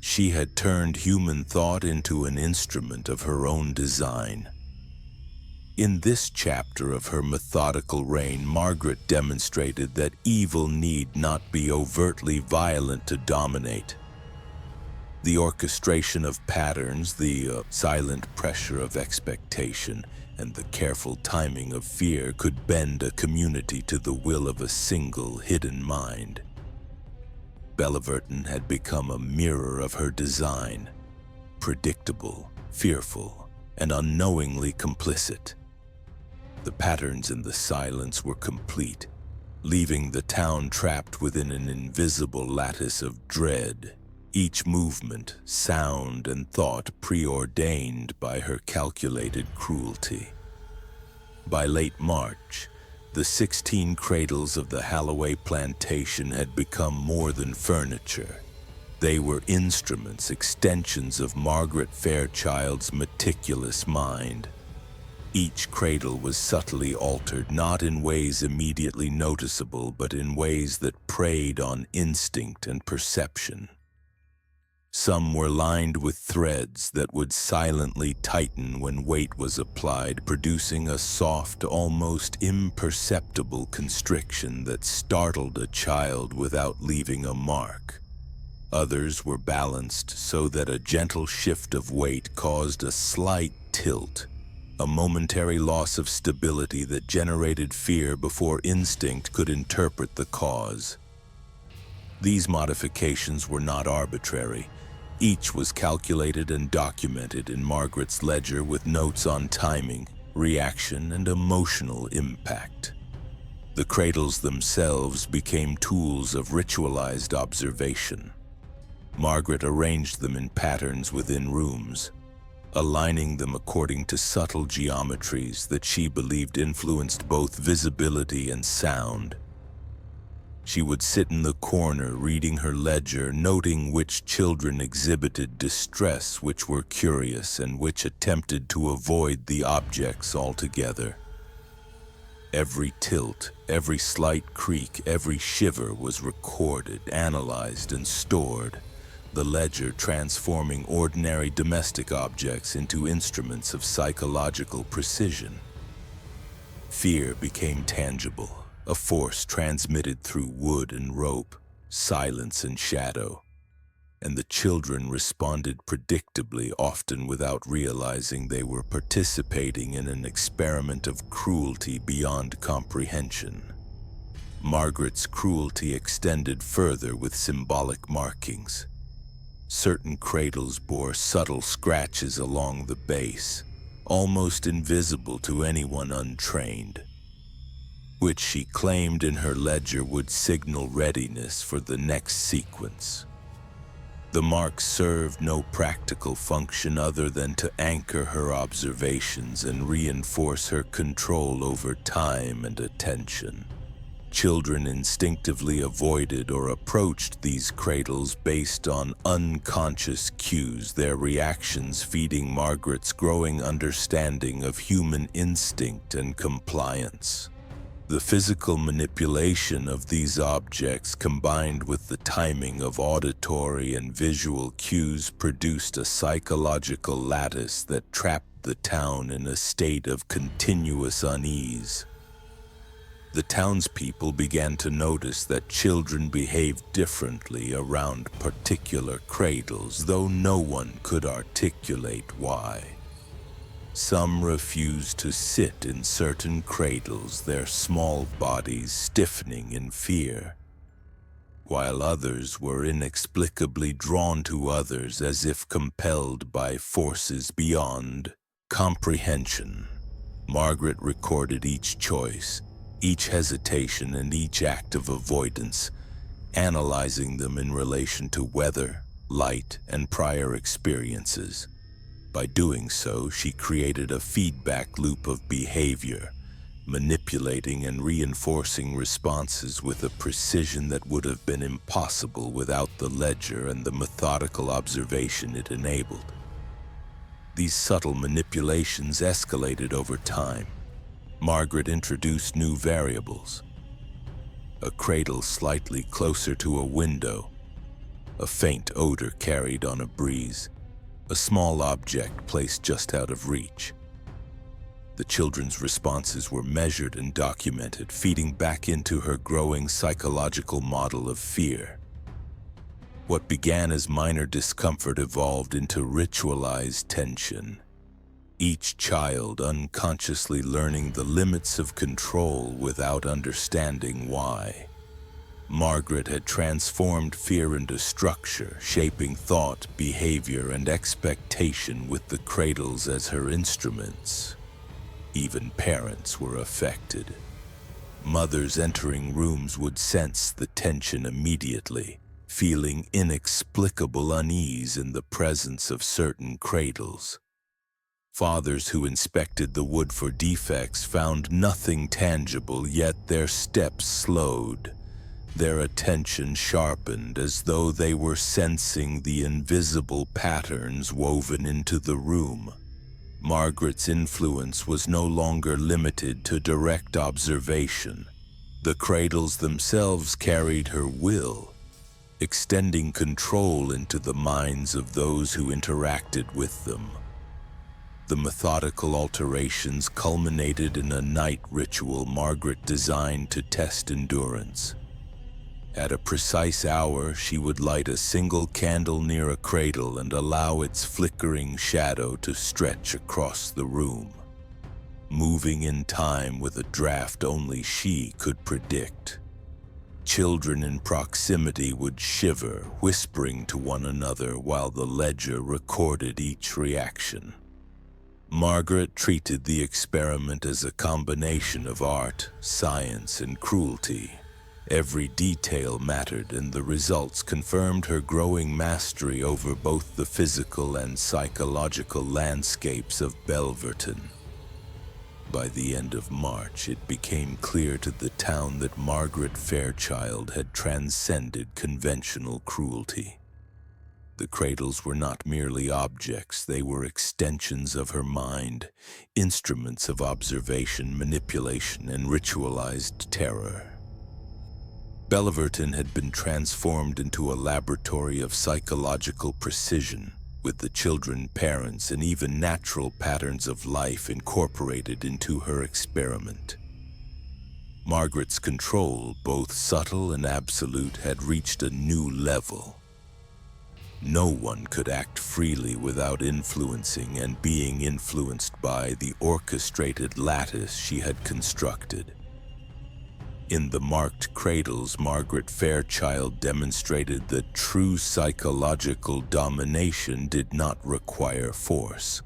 She had turned human thought into an instrument of her own design. In this chapter of her methodical reign, Margaret demonstrated that evil need not be overtly violent to dominate. The orchestration of patterns, the silent pressure of expectation, and the careful timing of fear could bend a community to the will of a single hidden mind. Belverton had become a mirror of her design, predictable, fearful, and unknowingly complicit. The patterns in the silence were complete, leaving the town trapped within an invisible lattice of dread, each movement, sound, and thought preordained by her calculated cruelty. By late March, the 16 cradles of the Halloway plantation had become more than furniture. They were instruments, extensions of Margaret Fairchild's meticulous mind. Each cradle was subtly altered, not in ways immediately noticeable, but in ways that preyed on instinct and perception. Some were lined with threads that would silently tighten when weight was applied, producing a soft, almost imperceptible constriction that startled a child without leaving a mark. Others were balanced so that a gentle shift of weight caused a slight tilt, a momentary loss of stability that generated fear before instinct could interpret the cause. These modifications were not arbitrary. Each was calculated and documented in Margaret's ledger with notes on timing, reaction, and emotional impact. The cradles themselves became tools of ritualized observation. Margaret arranged them in patterns within rooms, aligning them according to subtle geometries that she believed influenced both visibility and sound. She would sit in the corner reading her ledger, noting which children exhibited distress, which were curious, and which attempted to avoid the objects altogether. Every tilt, every slight creak, every shiver was recorded, analyzed, and stored, the ledger transforming ordinary domestic objects into instruments of psychological precision. Fear became tangible. A force transmitted through wood and rope, silence and shadow, and the children responded predictably, often without realizing they were participating in an experiment of cruelty beyond comprehension. Margaret's cruelty extended further with symbolic markings. Certain cradles bore subtle scratches along the base, almost invisible to anyone untrained, which she claimed in her ledger would signal readiness for the next sequence. The marks served no practical function other than to anchor her observations and reinforce her control over time and attention. Children instinctively avoided or approached these cradles based on unconscious cues, their reactions feeding Margaret's growing understanding of human instinct and compliance. The physical manipulation of these objects combined with the timing of auditory and visual cues produced a psychological lattice that trapped the town in a state of continuous unease. The townspeople began to notice that children behaved differently around particular cradles, though no one could articulate why. Some refused to sit in certain cradles, their small bodies stiffening in fear, while others were inexplicably drawn to others as if compelled by forces beyond comprehension. Margaret recorded each choice, each hesitation, and each act of avoidance, analyzing them in relation to weather, light, and prior experiences. By doing so, she created a feedback loop of behavior, manipulating and reinforcing responses with a precision that would have been impossible without the ledger and the methodical observation it enabled. These subtle manipulations escalated over time. Margaret introduced new variables: a cradle slightly closer to a window, a faint odor carried on a breeze, a small object placed just out of reach. The children's responses were measured and documented, feeding back into her growing psychological model of fear. What began as minor discomfort evolved into ritualized tension, each child unconsciously learning the limits of control without understanding why. Margaret had transformed fear into structure, shaping thought, behavior, and expectation with the cradles as her instruments. Even parents were affected. Mothers entering rooms would sense the tension immediately, feeling inexplicable unease in the presence of certain cradles. Fathers who inspected the wood for defects found nothing tangible, yet their steps slowed, their attention sharpened, as though they were sensing the invisible patterns woven into the room. Margaret's influence was no longer limited to direct observation. The cradles themselves carried her will, extending control into the minds of those who interacted with them. The methodical alterations culminated in a night ritual Margaret designed to test endurance. At a precise hour, she would light a single candle near a cradle and allow its flickering shadow to stretch across the room, moving in time with a draft only she could predict. Children in proximity would shiver, whispering to one another while the ledger recorded each reaction. Margaret treated the experiment as a combination of art, science, and cruelty. Every detail mattered, and the results confirmed her growing mastery over both the physical and psychological landscapes of Belverton. By the end of March, it became clear to the town that Margaret Fairchild had transcended conventional cruelty. The cradles were not merely objects, they were extensions of her mind, instruments of observation, manipulation, and ritualized terror. Belverton had been transformed into a laboratory of psychological precision, with the children, parents, and even natural patterns of life incorporated into her experiment. Margaret's control, both subtle and absolute, had reached a new level. No one could act freely without influencing and being influenced by the orchestrated lattice she had constructed. In the marked Cradles, Margaret Fairchild demonstrated that true psychological domination did not require force,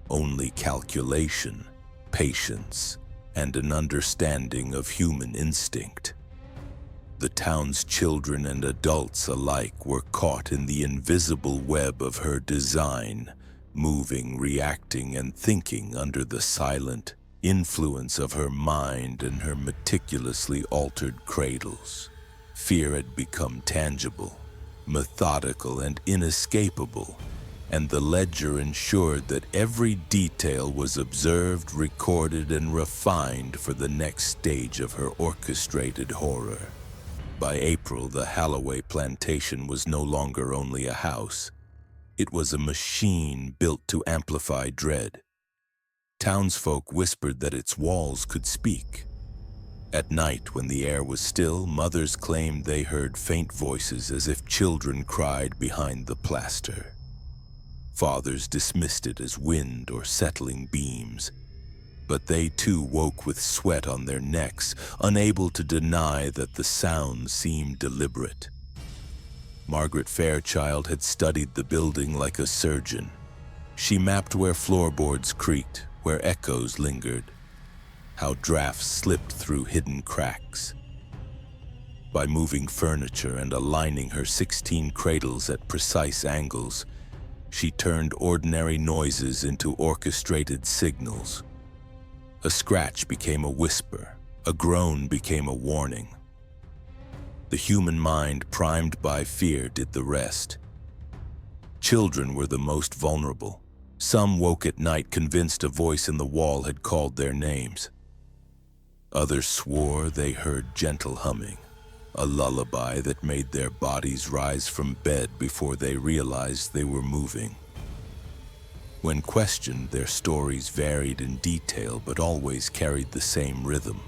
only calculation, patience, and an understanding of human instinct. The town's children and adults alike were caught in the invisible web of her design, moving, reacting, and thinking under the silent influence of her mind and her meticulously altered cradles. Fear had become tangible, methodical, and inescapable, and the ledger ensured that every detail was observed, recorded, and refined for the next stage of her orchestrated horror. By April, the Holloway plantation was no longer only a house. It was a machine built to amplify dread. Townsfolk whispered that its walls could speak. At night, when the air was still, mothers claimed they heard faint voices as if children cried behind the plaster. Fathers dismissed it as wind or settling beams, but they too woke with sweat on their necks, unable to deny that the sound seemed deliberate. Margaret Fairchild had studied the building like a surgeon. She mapped where floorboards creaked, where echoes lingered, how drafts slipped through hidden cracks. By moving furniture and aligning her 16 cradles at precise angles, she turned ordinary noises into orchestrated signals. A scratch became a whisper, a groan became a warning. The human mind, primed by fear, did the rest. Children were the most vulnerable. Some woke at night convinced a voice in the wall had called their names. Others swore they heard gentle humming, a lullaby that made their bodies rise from bed before they realized they were moving. When questioned, their stories varied in detail but always carried the same rhythm.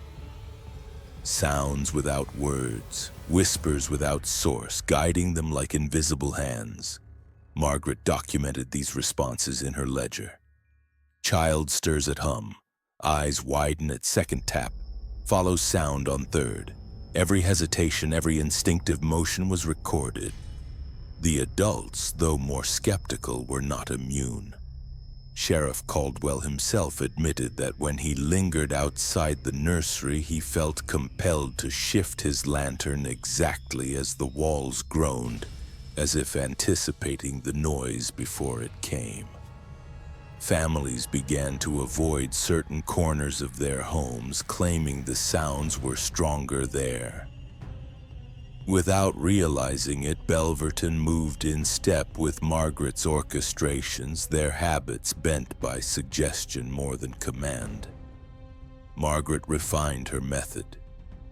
Sounds without words, whispers without source, guiding them like invisible hands. Margaret documented these responses in her ledger. Child stirs at hum, eyes widen at second tap, follows sound on third. Every hesitation, every instinctive motion was recorded. The adults, though more skeptical, were not immune. Sheriff Caldwell himself admitted that when he lingered outside the nursery, he felt compelled to shift his lantern exactly as the walls groaned, as if anticipating the noise before it came. Families began to avoid certain corners of their homes, claiming the sounds were stronger there. Without realizing it, Belverton moved in step with Margaret's orchestrations, their habits bent by suggestion more than command. Margaret refined her method.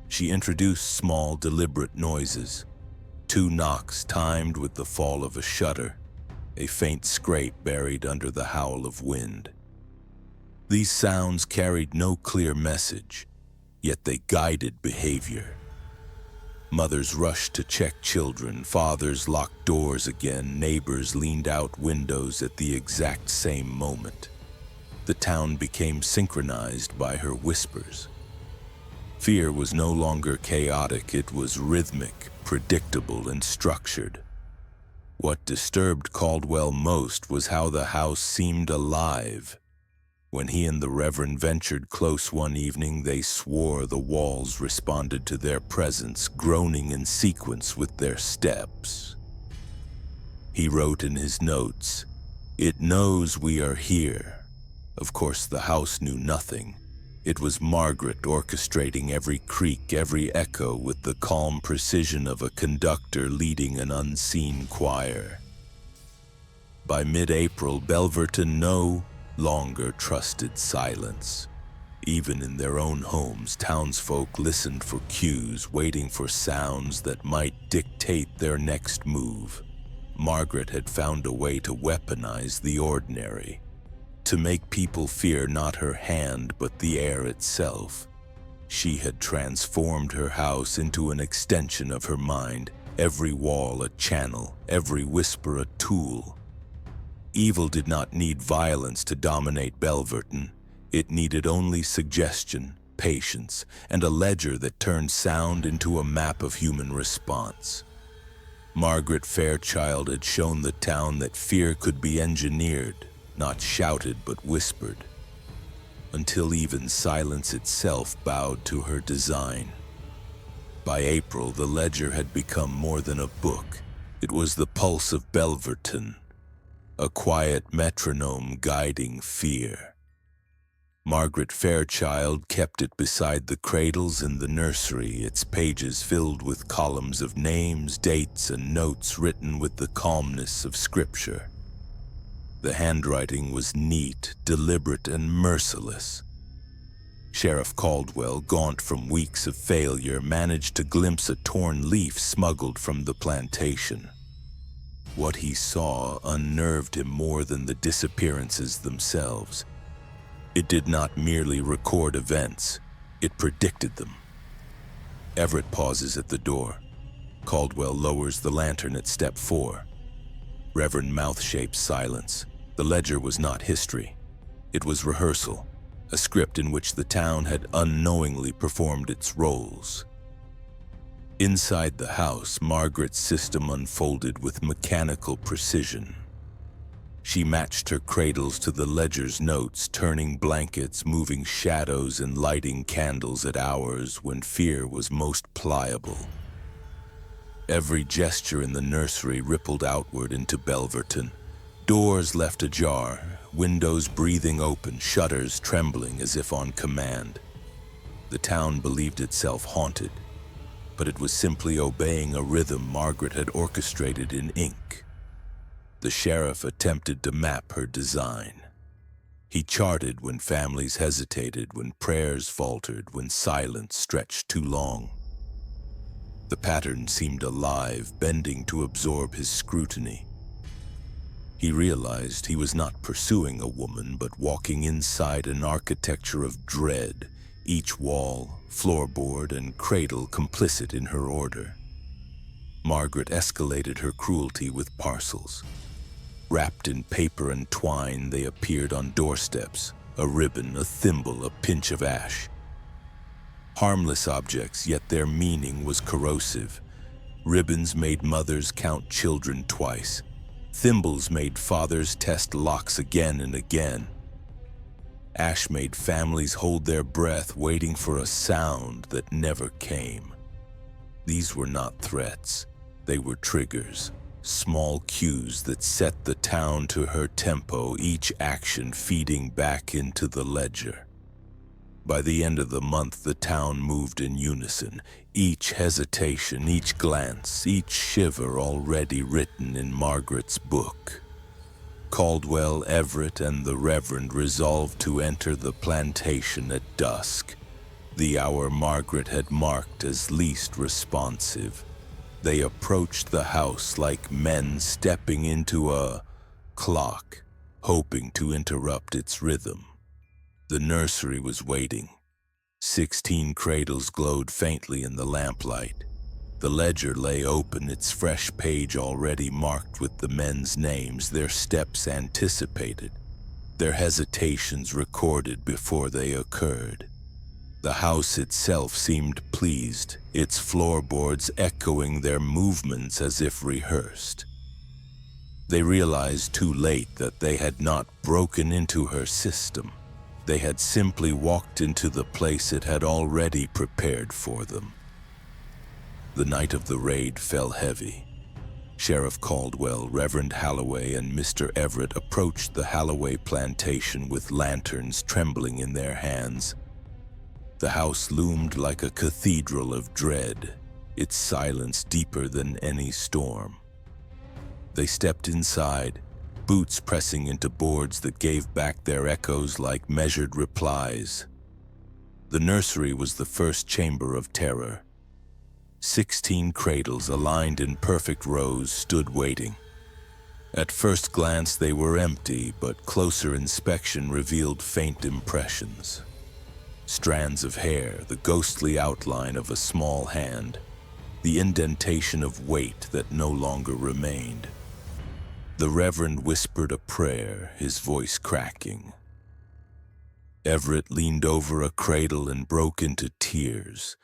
She introduced small, deliberate noises. 2 knocks timed with the fall of a shutter, a faint scrape buried under the howl of wind. These sounds carried no clear message, yet they guided behavior. Mothers rushed to check children, fathers locked doors again, neighbors leaned out windows at the exact same moment. The town became synchronized by her whispers. Fear was no longer chaotic, it was rhythmic, predictable, and structured. What disturbed Caldwell most was how the house seemed alive. When he and the Reverend ventured close one evening, they swore the walls responded to their presence, groaning in sequence with their steps. He wrote in his notes, "It knows we are here." Of course, the house knew nothing. It was Margaret orchestrating every creak, every echo with the calm precision of a conductor leading an unseen choir. By mid-April, Belverton no longer trusted silence. Even in their own homes, townsfolk listened for cues, waiting for sounds that might dictate their next move. Margaret had found a way to weaponize the ordinary, to make people fear not her hand but the air itself. She had transformed her house into an extension of her mind, every wall a channel, every whisper a tool. Evil did not need violence to dominate Belverton. It needed only suggestion, patience, and a ledger that turned sound into a map of human response. Margaret Fairchild had shown the town that fear could be engineered, not shouted but whispered, until even silence itself bowed to her design. By April, the ledger had become more than a book. It was the pulse of Belverton, a quiet metronome guiding fear. Margaret Fairchild kept it beside the cradles in the nursery, its pages filled with columns of names, dates, and notes written with the calmness of scripture. The handwriting was neat, deliberate, and merciless. Sheriff Caldwell, gaunt from weeks of failure, managed to glimpse a torn leaf smuggled from the plantation. What he saw unnerved him more than the disappearances themselves. It did not merely record events, it predicted them. Everett pauses at the door. Caldwell lowers the lantern at step 4. Reverend mouth shapes silence. The ledger was not history. It was rehearsal, a script in which the town had unknowingly performed its roles. Inside the house, Margaret's system unfolded with mechanical precision. She matched her cradles to the ledger's notes, turning blankets, moving shadows, and lighting candles at hours when fear was most pliable. Every gesture in the nursery rippled outward into Belverton. Doors left ajar, windows breathing open, shutters trembling as if on command. The town believed itself haunted, but it was simply obeying a rhythm Margaret had orchestrated in ink. The sheriff attempted to map her design. He charted when families hesitated, when prayers faltered, when silence stretched too long. The pattern seemed alive, bending to absorb his scrutiny. He realized he was not pursuing a woman, but walking inside an architecture of dread, each wall, floorboard, and cradle complicit in her order. Margaret escalated her cruelty with parcels. Wrapped in paper and twine, they appeared on doorsteps, a ribbon, a thimble, a pinch of ash. Harmless objects, yet their meaning was corrosive. Ribbons made mothers count children twice. Thimbles made fathers test locks again and again. Ash made families hold their breath, waiting for a sound that never came. These were not threats. They were triggers. Small cues that set the town to her tempo, each action feeding back into the ledger. By the end of the month, the town moved in unison, each hesitation, each glance, each shiver already written in Margaret's book. Caldwell, Everett, and the Reverend resolved to enter the plantation at dusk, the hour Margaret had marked as least responsive. They approached the house like men stepping into a clock, hoping to interrupt its rhythm. The nursery was waiting. 16 cradles glowed faintly in the lamplight. The ledger lay open, its fresh page already marked with the men's names, their steps anticipated, their hesitations recorded before they occurred. The house itself seemed pleased, its floorboards echoing their movements as if rehearsed. They realized too late that they had not broken into her system. They had simply walked into the place it had already prepared for them. The night of the raid fell heavy. Sheriff Caldwell, Reverend Halloway, and Mr. Everett approached the Halloway plantation with lanterns trembling in their hands. The house loomed like a cathedral of dread, its silence deeper than any storm. They stepped inside, boots pressing into boards that gave back their echoes like measured replies. The nursery was the first chamber of terror. 16 cradles aligned in perfect rows stood waiting. At first glance they were empty, but closer inspection revealed faint impressions. Strands of hair, the ghostly outline of a small hand, the indentation of weight that no longer remained. The Reverend whispered a prayer, his voice cracking. Everett leaned over a cradle and broke into tears,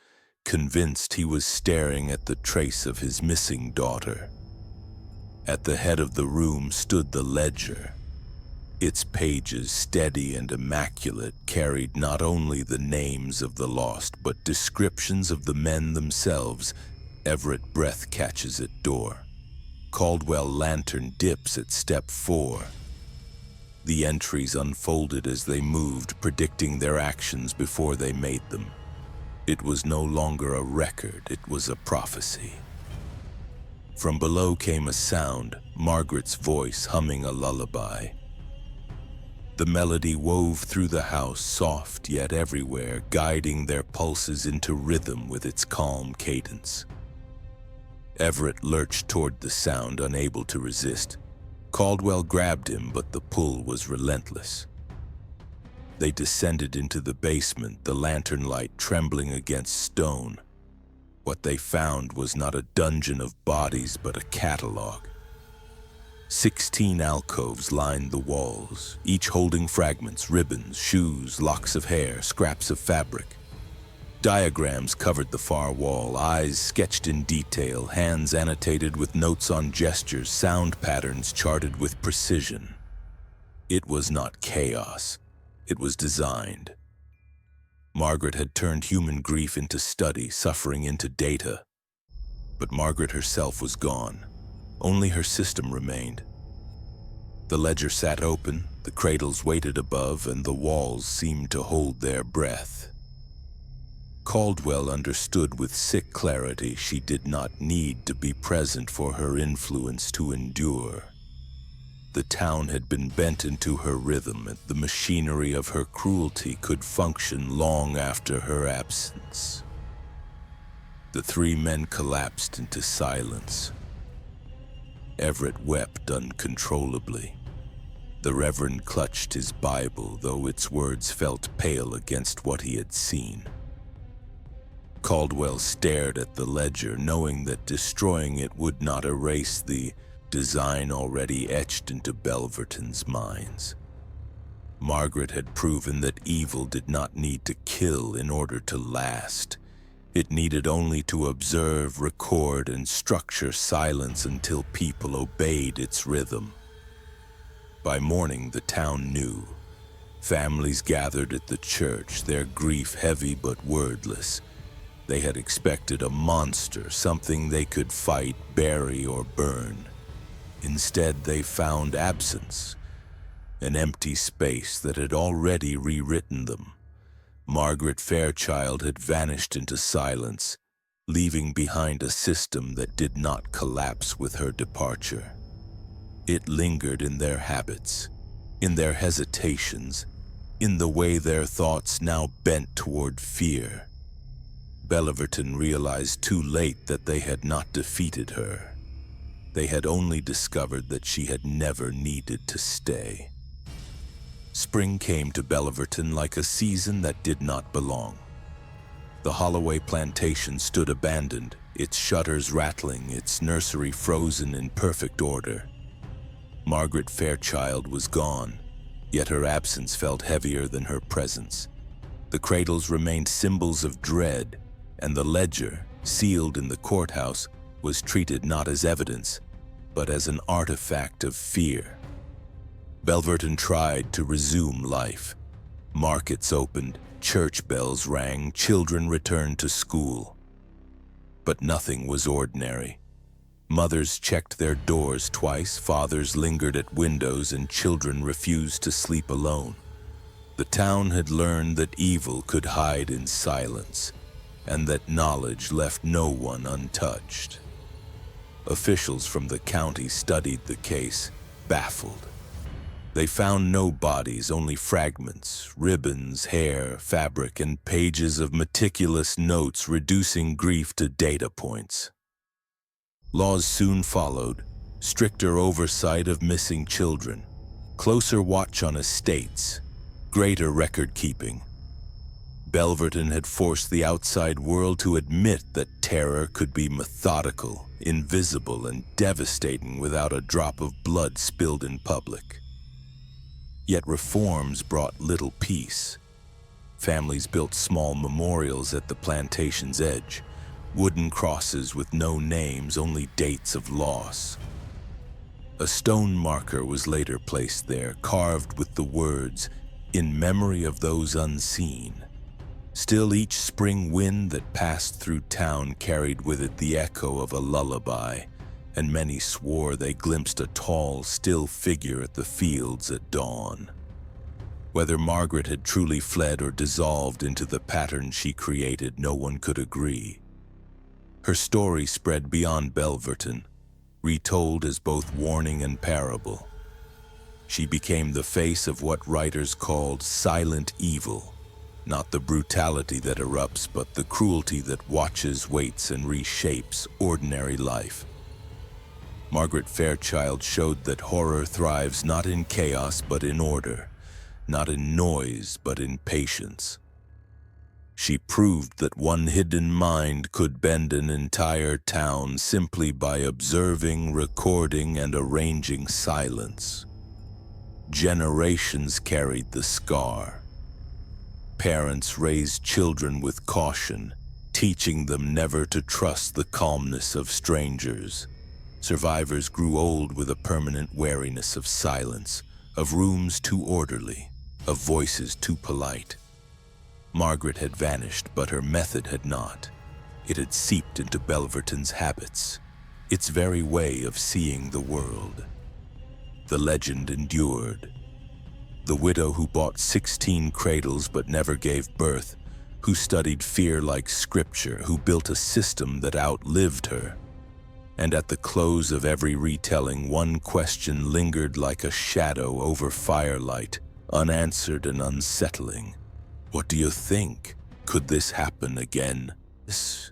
convinced he was staring at the trace of his missing daughter. At the head of the room stood the ledger. Its pages, steady and immaculate, carried not only the names of the lost, but descriptions of the men themselves. Everett breath catches at door. Caldwell lantern dips at step 4. The entries unfolded as they moved, predicting their actions before they made them. It was no longer a record, it was a prophecy. From below came a sound, Margaret's voice humming a lullaby. The melody wove through the house, soft yet everywhere, guiding their pulses into rhythm with its calm cadence. Everett lurched toward the sound, unable to resist. Caldwell grabbed him, but the pull was relentless. They descended into the basement, the lantern light trembling against stone. What they found was not a dungeon of bodies, but a catalog. 16 alcoves lined the walls, each holding fragments, ribbons, shoes, locks of hair, scraps of fabric. Diagrams covered the far wall, eyes sketched in detail, hands annotated with notes on gestures, sound patterns charted with precision. It was not chaos. It was designed. Margaret had turned human grief into study, suffering into data. But Margaret herself was gone. Only her system remained. The ledger sat open, the cradles waited above, and the walls seemed to hold their breath. Caldwell understood with sick clarity she did not need to be present for her influence to endure. The town had been bent into her rhythm, and the machinery of her cruelty could function long after her absence. The 3 men collapsed into silence. Everett wept uncontrollably. The Reverend clutched his Bible, though its words felt pale against what he had seen. Caldwell stared at the ledger, knowing that destroying it would not erase the design already etched into Belverton's minds. Margaret had proven that evil did not need to kill in order to last. It needed only to observe, record, and structure silence until people obeyed its rhythm. By morning, the town knew. Families gathered at the church, their grief heavy but wordless. They had expected a monster, something they could fight, bury, or burn. Instead, they found absence, an empty space that had already rewritten them. Margaret Fairchild had vanished into silence, leaving behind a system that did not collapse with her departure. It lingered in their habits, in their hesitations, in the way their thoughts now bent toward fear. Belverton realized too late that they had not defeated her. They had only discovered that she had never needed to stay. Spring came to Belverton like a season that did not belong. The Holloway plantation stood abandoned, its shutters rattling, its nursery frozen in perfect order. Margaret Fairchild was gone, yet her absence felt heavier than her presence. The cradles remained symbols of dread, and the ledger, sealed in the courthouse, was treated not as evidence, but as an artifact of fear. Belverton tried to resume life. Markets opened, church bells rang, children returned to school. But nothing was ordinary. Mothers checked their doors twice, fathers lingered at windows, and children refused to sleep alone. The town had learned that evil could hide in silence, and that knowledge left no one untouched. Officials from the county studied the case, baffled. They found no bodies, only fragments, ribbons, hair, fabric, and pages of meticulous notes reducing grief to data points. Laws soon followed, stricter oversight of missing children, closer watch on estates, greater record-keeping. Belverton had forced the outside world to admit that terror could be methodical, invisible, and devastating without a drop of blood spilled in public. Yet reforms brought little peace. Families built small memorials at the plantation's edge, wooden crosses with no names, only dates of loss. A stone marker was later placed there, carved with the words, "In memory of those unseen." Still, each spring wind that passed through town carried with it the echo of a lullaby, and many swore they glimpsed a tall, still figure at the fields at dawn. Whether Margaret had truly fled or dissolved into the pattern she created, no one could agree. Her story spread beyond Belverton, retold as both warning and parable. She became the face of what writers called silent evil, not the brutality that erupts, but the cruelty that watches, waits, and reshapes ordinary life. Margaret Fairchild showed that horror thrives not in chaos but in order, not in noise but in patience. She proved that one hidden mind could bend an entire town simply by observing, recording, and arranging silence. Generations carried the scar. Parents raised children with caution, teaching them never to trust the calmness of strangers. Survivors grew old with a permanent wariness of silence, of rooms too orderly, of voices too polite. Margaret had vanished, but her method had not. It had seeped into Belverton's habits, its very way of seeing the world. The legend endured. The widow who bought 16 cradles but never gave birth, who studied fear like scripture, who built a system that outlived her. And at the close of every retelling, one question lingered like a shadow over firelight, unanswered and unsettling. What do you think? Could this happen again? This